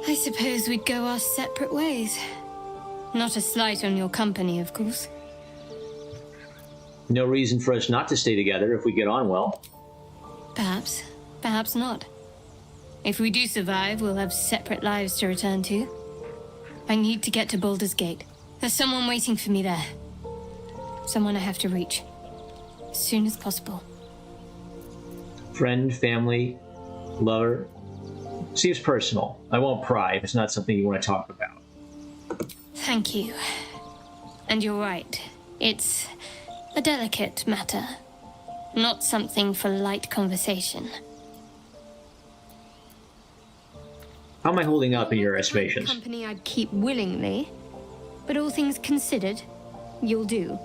I suppose we'd go our separate ways. Not a slight on your company, of course. No reason for us not to stay together if we get on well. Perhaps. Perhaps not. If we do survive, we'll have separate lives to return to. I need to get to Baldur's Gate. There's someone waiting for me there. Someone I have to reach. As soon as possible. Friend, family, lover. Seems personal. I won't pry if it's not something you want to talk about. Thank you. And you're right. It's a delicate matter. Not something for light conversation. How am I holding up in your estimations? Company I'd keep willingly, but all things considered, you'll do.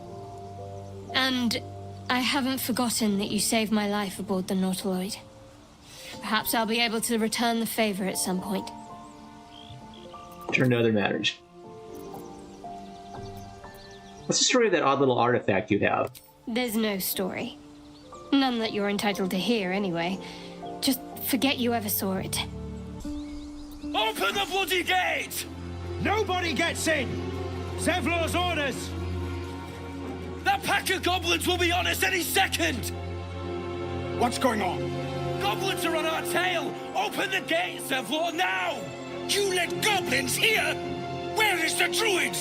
And I haven't forgotten that you saved my life aboard the Nautiloid. Perhaps I'll be able to return the favor at some point. Turn to other matters. What's the story of that odd little artifact you have? There's no story. None that you're entitled to hear, anyway. Just forget you ever saw it. Open the bloody gate! Nobody gets in! Zevlor's orders! That pack of goblins will be on us any second! What's going on? Goblins are on our tail! Open the gate, Zevlor, now! You let goblins here? Where is the druid?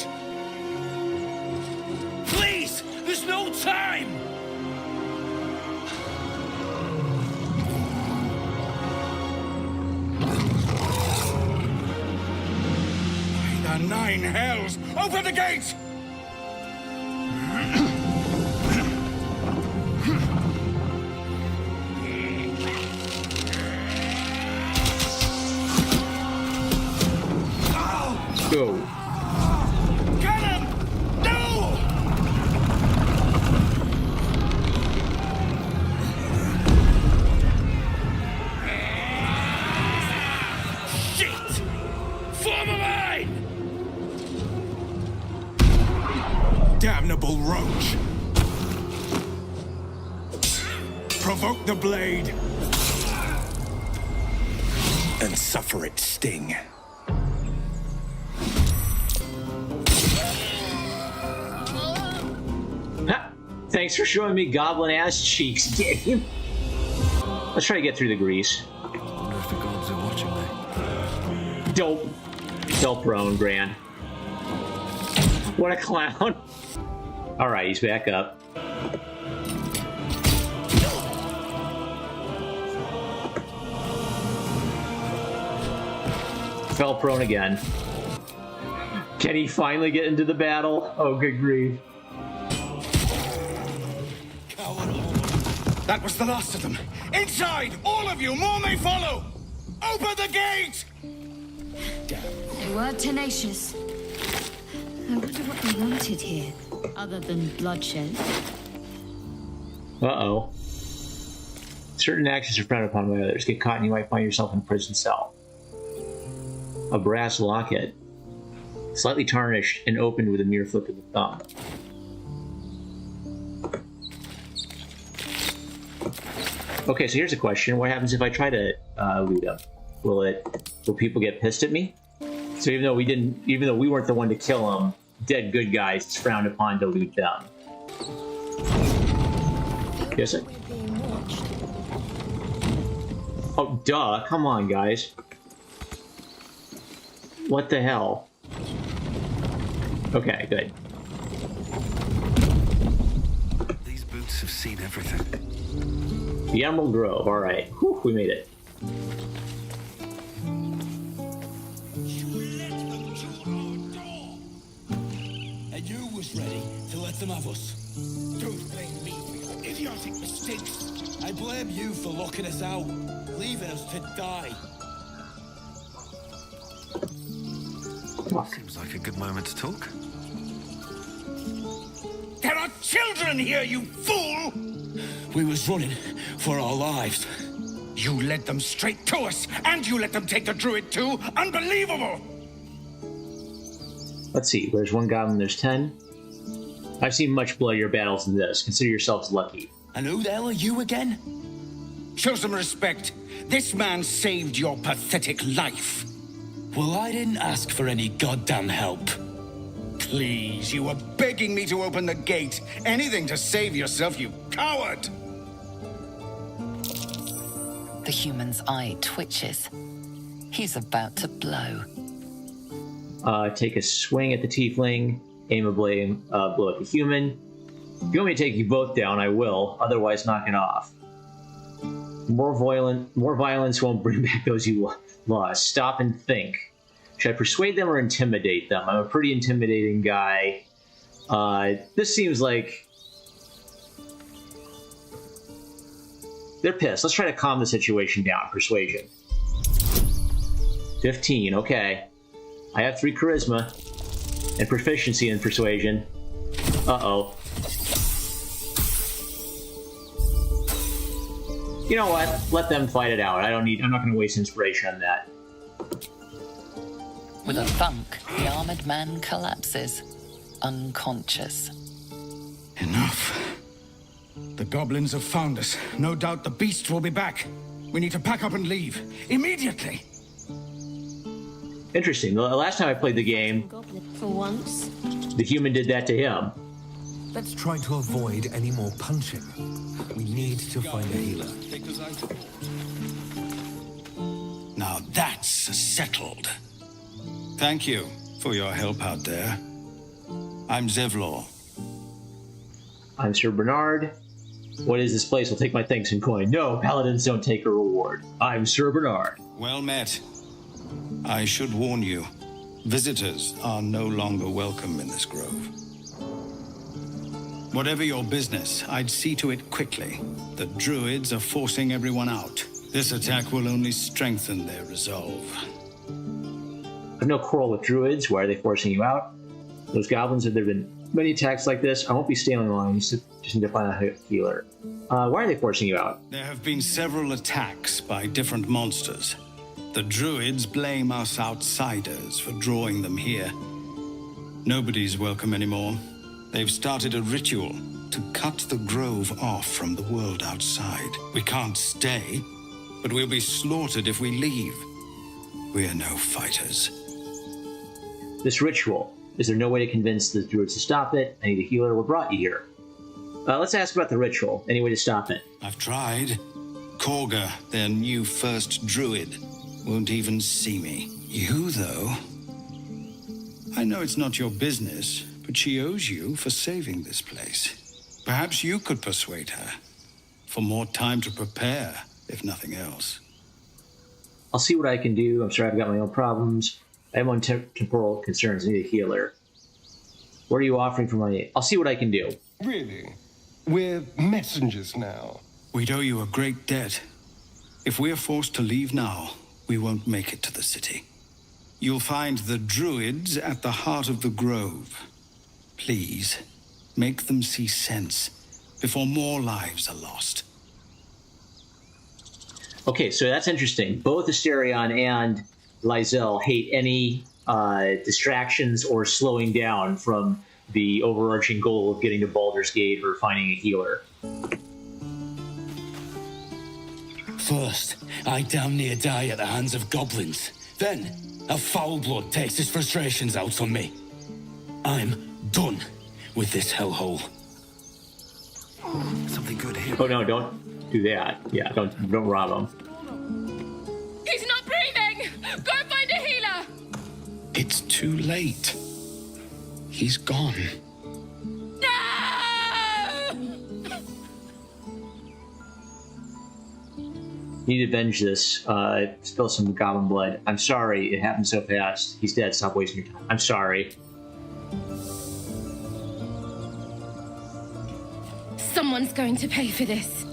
Please! There's no time! By the nine hells! Open the gate! Go. Get him! No! Shit! Form a line! Damnable roach! Provoke the blade! And suffer its sting. Thanks for showing me goblin ass cheeks, game. Let's try to get through the grease. I wonder if the gods are watching me. Dope prone, Gran. What a clown. Alright, he's back up. Fell prone again. Can he finally get into the battle? Oh, good grief. That was the last of them. Inside! All of you! More may follow! Open the gate! They were tenacious. I wonder what they wanted here, other than bloodshed. Uh-oh. Certain actions are frowned upon by others. Get caught and you might find yourself in a prison cell. A brass locket. Slightly tarnished and opened with a mere flick of the thumb. Okay, so here's a question. What happens if I try to loot them? Will people get pissed at me? So even though we weren't the one to kill them, dead good guys, it's frowned upon to loot them. Yes, sir. Oh, duh. Come on, guys. What the hell? Okay, good. These boots have seen everything. The Emerald Grove, alright. Whew, we made it. And you was ready to let them have us. Don't blame me for your idiotic mistakes. I blame you for locking us out, leaving us to die. Seems like a good moment to talk. There are children here, you fool! We was running for our lives. You led them straight to us, and you let them take the druid too? Unbelievable! Let's see, there's one goblin, there's 10. I've seen much bloodier battles than this. Consider yourselves lucky. And who the hell are you again? Show some respect. This man saved your pathetic life. Well, I didn't ask for any goddamn help. Please, you were begging me to open the gate. Anything to save yourself, you coward! The human's eye twitches. He's about to blow. Take a swing at the tiefling. Aim a blade, blow at the human. If you want me to take you both down, I will. Otherwise, knock it off. More violence won't bring back those you lost. Stop and think. Should I persuade them or intimidate them? I'm a pretty intimidating guy. This seems like they're pissed. Let's try to calm the situation down. Persuasion. 15, okay. I have 3 charisma and proficiency in persuasion. Uh-oh. You know what? Let them fight it out. I'm not going to waste inspiration on that. With a thunk, the armored man collapses. unconscious. Enough. The goblins have found us. No doubt the beast will be back. We need to pack up and leave. Immediately! Interesting. The last time I played the game, For once. the human did that to him. Let's try to avoid any more punching. We need to find a healer. Now that's settled. Thank you for your help out there. I'm Zevlor. I'm Sir Bernard. What is this place? I'll take my thanks in coin. No, paladins don't take a reward. I'm Sir Bernard. Well met. I should warn you, visitors are no longer welcome in this grove. Whatever your business, I'd see to it quickly. The druids are forcing everyone out. This attack will only strengthen their resolve. I have no quarrel with druids. Why are they forcing you out? Those goblins, have there been many attacks like this? I won't be staying long. Just need to find a healer. Why are they forcing you out? There have been several attacks by different monsters. The druids blame us outsiders for drawing them here. Nobody's welcome anymore. They've started a ritual to cut the grove off from the world outside. We can't stay, but we'll be slaughtered if we leave. We're no fighters. This ritual. Is there no way to convince the druids to stop it? I need a healer. What brought you here? Let's ask about the ritual. Any way to stop it? I've tried. Korga, their new first druid, won't even see me. You, though? I know it's not your business, but she owes you for saving this place. Perhaps you could persuade her. For more time to prepare, if nothing else. I'll see what I can do. I'm sorry I've got my own problems. I have my own temporal concerns. I need a healer. What are you offering for money? I'll see what I can do. Really? We're messengers now. We'd owe you a great debt. If we're forced to leave now, we won't make it to the city. You'll find the druids at the heart of the grove. Please, make them see sense before more lives are lost. Okay, so that's interesting. Both Asterion and Lysel hate any distractions or slowing down from the overarching goal of getting to Baldur's Gate or finding a healer. First, I damn near die at the hands of goblins. Then, a foul blood takes his frustrations out on me. I'm done with this hellhole. Something good here. Oh no, don't do that. Yeah, don't rob him. He's not breathing! Go find a healer! It's too late. He's gone. Need to avenge this. Spill some goblin blood. I'm sorry, it happened so fast. He's dead, stop wasting your time. I'm sorry. Someone's going to pay for this.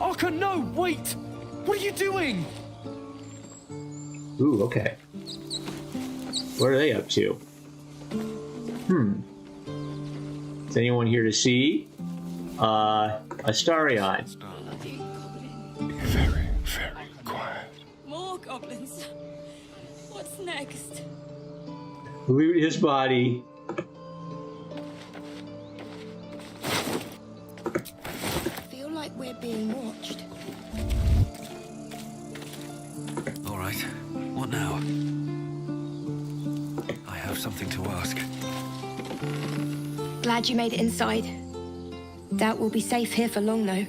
Arka, no! Wait! What are you doing? Ooh, okay. What are they up to? Is anyone here to see? Astarion. Very, very quiet. More goblins. What's next? Loot his body. I feel like we're being watched. All right. What now? I have something to ask. Glad you made it inside. Doubt we'll be safe here for long, though.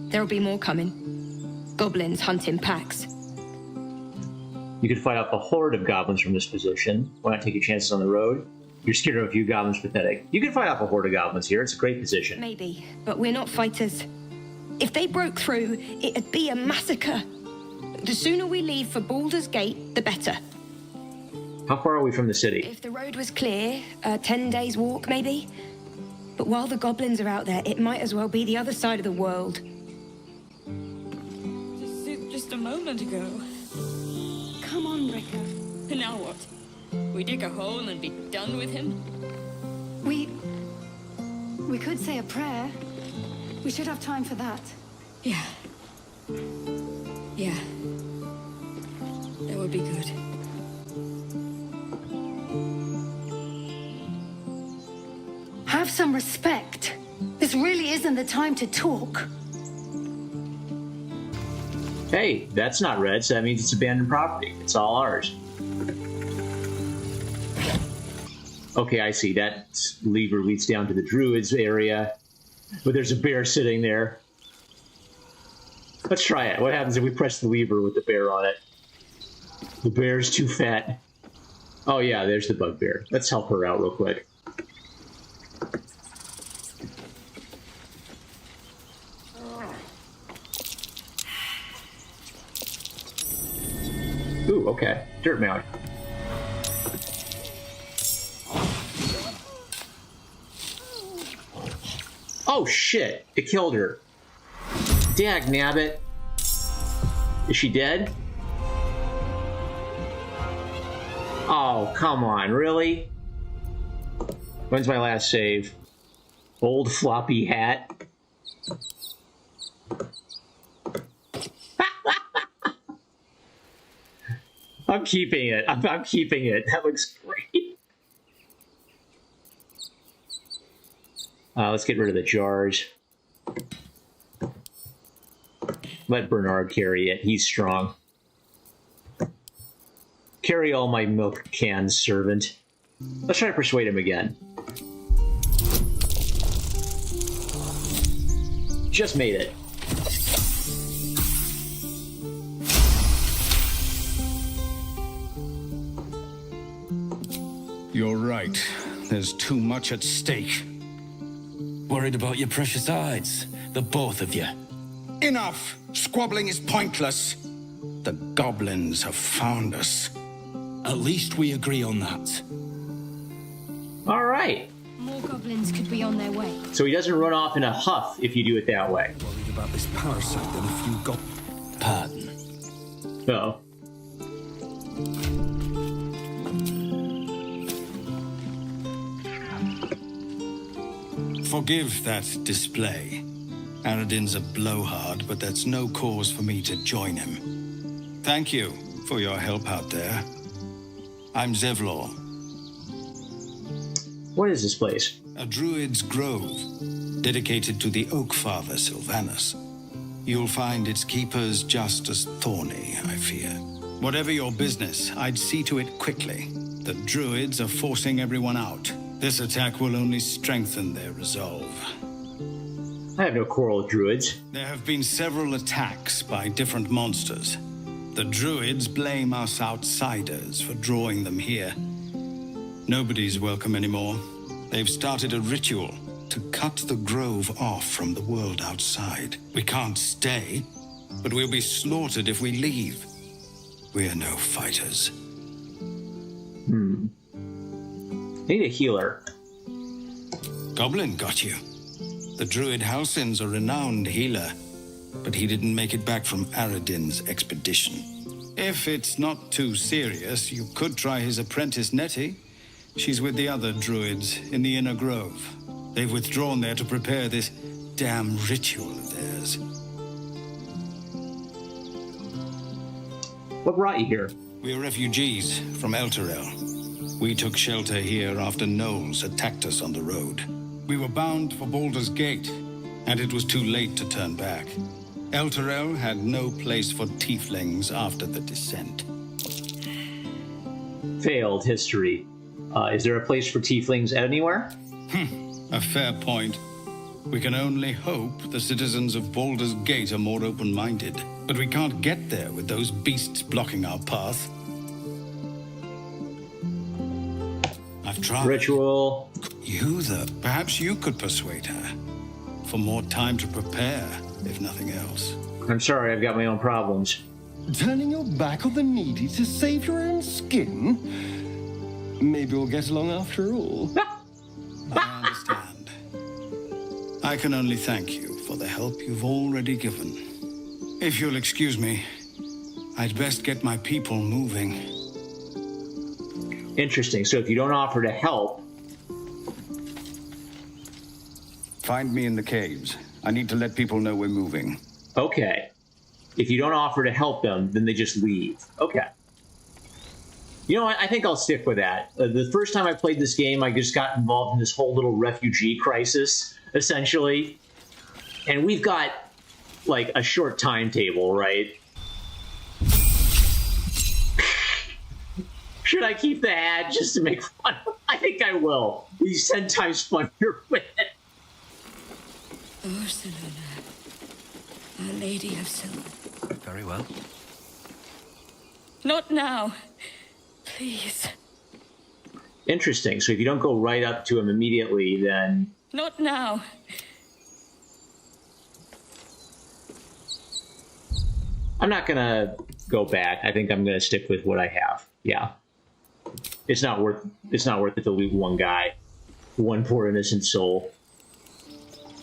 There'll be more coming. Goblins hunt in packs. You could fight off a horde of goblins from this position. Why not take your chances on the road? You're scared of a few goblins, pathetic. You can fight off a horde of goblins here. It's a great position. Maybe, but we're not fighters. If they broke through, it'd be a massacre. The sooner we leave for Baldur's Gate, the better. How far are we from the city? If the road was clear, 10 days walk, maybe. But while the goblins are out there, it might as well be the other side of the world. Just a moment ago. Come on, Ricker. And now what? We dig a hole and be done with him? We could say a prayer. We should have time for that. Yeah. Yeah. That would be good. some respect. This really isn't the time to talk. Hey, that's not red, so that means it's abandoned property. It's all ours. Okay, I see. That lever leads down to the druids area, but there's a bear sitting there. Let's try it. What happens if we press the lever with the bear on it? The bear's too fat. Oh yeah, there's the bugbear. Let's help her out real quick. Ooh, okay. Dirt mound. Oh shit! It killed her. Dag nabbit. Is she dead? Oh, come on, really? When's my last save? Old floppy hat. I'm keeping it. I'm keeping it. That looks great. Let's get rid of the jars. Let Bernard carry it. He's strong. Carry all my milk cans, servant. Let's try to persuade him again. Just made it. You're right. There's too much at stake. Worried about your precious hides, the both of you. Enough! Squabbling is pointless. The goblins have found us. At least we agree on that. All right. More goblins could be on their way. So he doesn't run off in a huff if you do it that way. Worried about this parasite than if you got... Pardon. Oh. Forgive that display. Aradin's a blowhard, but that's no cause for me to join him. Thank you for your help out there. I'm Zevlor. What is this place? A druid's grove, dedicated to the Oak Father Sylvanus. You'll find its keepers just as thorny, I fear. Whatever your business, I'd see to it quickly. The druids are forcing everyone out. This attack will only strengthen their resolve. I have no quarrel with druids. There have been several attacks by different monsters. The druids blame us outsiders for drawing them here. Nobody's welcome anymore. They've started a ritual to cut the grove off from the world outside. We can't stay, but we'll be slaughtered if we leave. We're no fighters. Need a healer. Goblin got you. The druid Halsin's a renowned healer, but he didn't make it back from Aradin's expedition. If it's not too serious, you could try his apprentice Nettie. She's with the other druids in the inner grove. They've withdrawn there to prepare this damn ritual of theirs. What brought you here? We're refugees from Elturel. We took shelter here after gnolls attacked us on the road. We were bound for Baldur's Gate, and it was too late to turn back. Elturel had no place for tieflings after the descent. Failed history. Is there a place for tieflings anywhere? A fair point. We can only hope the citizens of Baldur's Gate are more open-minded. But we can't get there with those beasts blocking our path. I've tried. Ritual. Perhaps you could persuade her. For more time to prepare, if nothing else. I'm sorry, I've got my own problems. Turning your back on the needy to save your own skin? Maybe we'll get along after all. I understand. I can only thank you for the help you've already given. If you'll excuse me, I'd best get my people moving. Interesting. So if you don't offer to help... Find me in the caves. I need to let people know we're moving. Okay. If you don't offer to help them, then they just leave. Okay. You know what? I think I'll stick with that. The first time I played this game, I just got involved in this whole little refugee crisis, essentially. And we've got, like, a short timetable, right? Should I keep the hat just to make fun? I think I will. He's 10 times funnier with it. Ursula, Our Lady of Silver. Very well. Not now. Please. Interesting. So if you don't go right up to him immediately, then... Not now. I'm not going to go back. I think I'm going to stick with what I have. Yeah. It's not worth it to loot one guy. One poor innocent soul.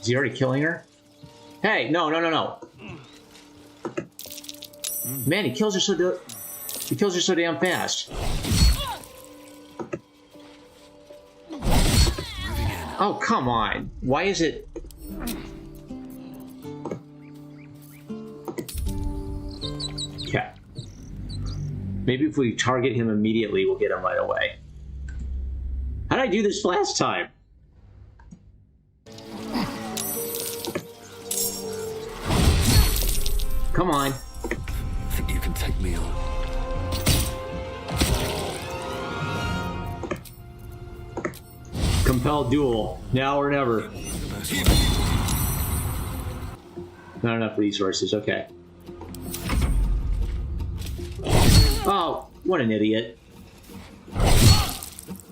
Is he already killing her? Hey, no. Man, he kills her so damn fast. Oh, come on. Why is it... Okay. Maybe if we target him immediately, we'll get him right away. How did I do this last time? Come on. I think you can take me on. Compelled duel. Now or never. Not enough resources. Okay. Oh, what an idiot.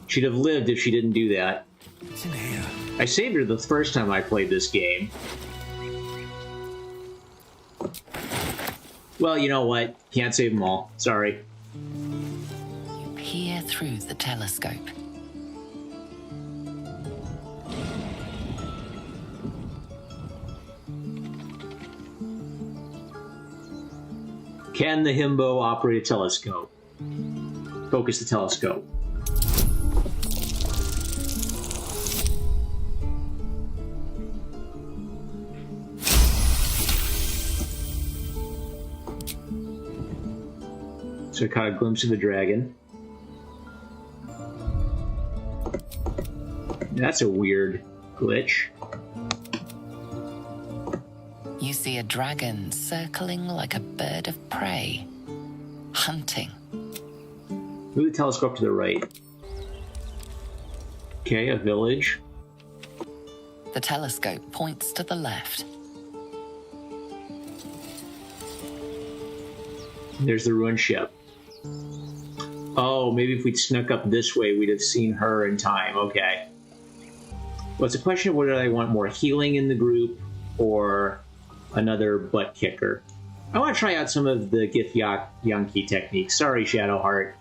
She'd have lived if she didn't do that. It's in here. I saved her the first time I played this game. Well, you know what? Can't save them all. Sorry. You peer through the telescope. Can the himbo operate a telescope? Focus the telescope. So I caught a glimpse of the dragon. That's a weird glitch. You see a dragon circling like a bird of prey, hunting. Move the telescope to the right. Okay, a village. The telescope points to the left. There's the ruined ship. Oh, maybe if we'd snuck up this way, we'd have seen her in time. Okay. Well, it's a question of whether I want more healing in the group or another butt kicker. I want to try out some of the Githyanki techniques. Sorry, Shadowheart.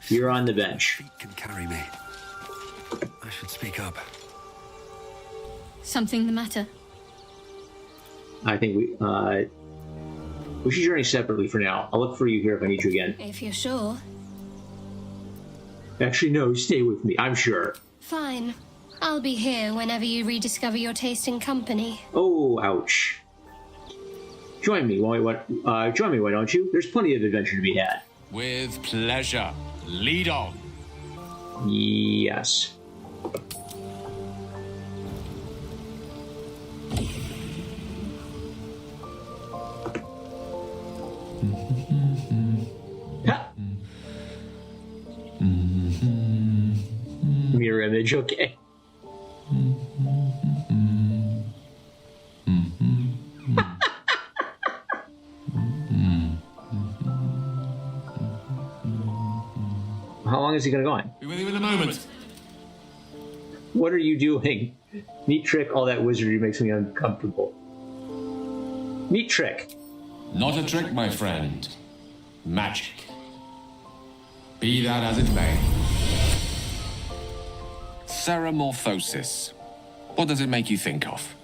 You're on the bench. Feet can carry me. I should speak up. Something the matter? I think we should journey separately for now. I'll look for you here if I need you again. If you're sure. Actually, no, stay with me. I'm sure. Fine. I'll be here whenever you rediscover your taste in company. Oh, ouch. Join me, why don't you? There's plenty of adventure to be had. With pleasure. Lead on. Yes. Mirror image, okay. How long is he gonna go on? Be with you in a moment. What are you doing? Neat trick, all that wizardry makes me uncomfortable. Neat trick. Not a trick, my friend. Magic. Be that as it may. Ceramorphosis. What does it make you think of?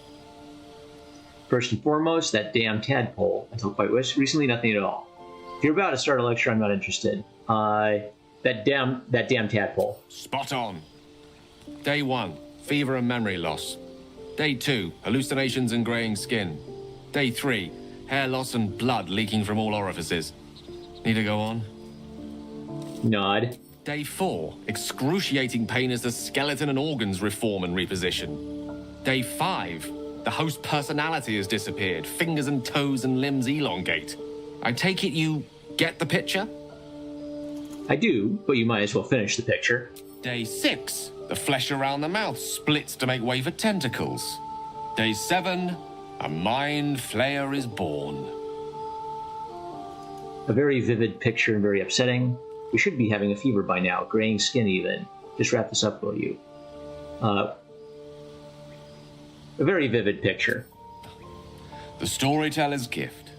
First and foremost, that damn tadpole. Until quite recently, nothing at all. If you're about to start a lecture, I'm not interested. That damn tadpole. Spot on. Day 1, fever and memory loss. Day 2, hallucinations and graying skin. Day 3, hair loss and blood leaking from all orifices. Need to go on? Nod. Day 4. Excruciating pain as the skeleton and organs reform and reposition. Day 5. The host personality has disappeared. Fingers and toes and limbs elongate. I take it you get the picture? I do, but you might as well finish the picture. Day 6. The flesh around the mouth splits to make way for tentacles. Day 7. A mind flayer is born. A very vivid picture and very upsetting. We should be having a fever by now, graying skin even. Just wrap this up, will you? A very vivid picture. The storyteller's gift.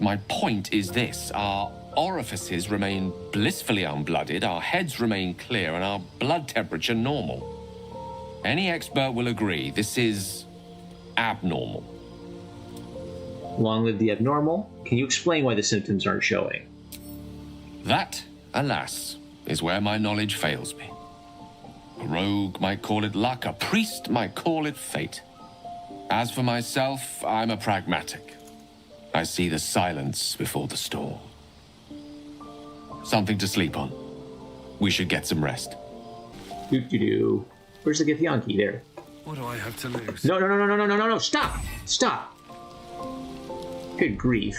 My point is this. Our orifices remain blissfully unblooded, our heads remain clear, and our blood temperature normal. Any expert will agree this is abnormal. Long live the abnormal. Can you explain why the symptoms aren't showing? That, alas, is where my knowledge fails me. A rogue might call it luck, a priest might call it fate. As for myself, I'm a pragmatic. I see the silence before the storm. Something to sleep on. We should get some rest. Doo-doo-doo. Where's the Githyanki? There. What do I have to lose? No, stop! Stop! Good grief.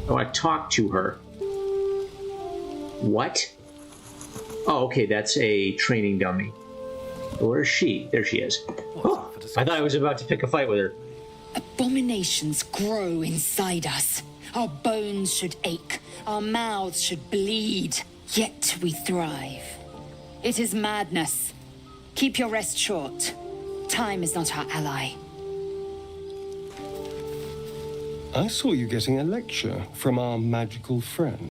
I want to talk to her. What? Oh, okay, that's a training dummy. Where is she? There she is. Oh, I thought I was about to pick a fight with her. Abominations grow inside us. Our bones should ache. Our mouths should bleed. Yet we thrive. It is madness. Keep your rest short. Time is not our ally. I saw you getting a lecture from our magical friend.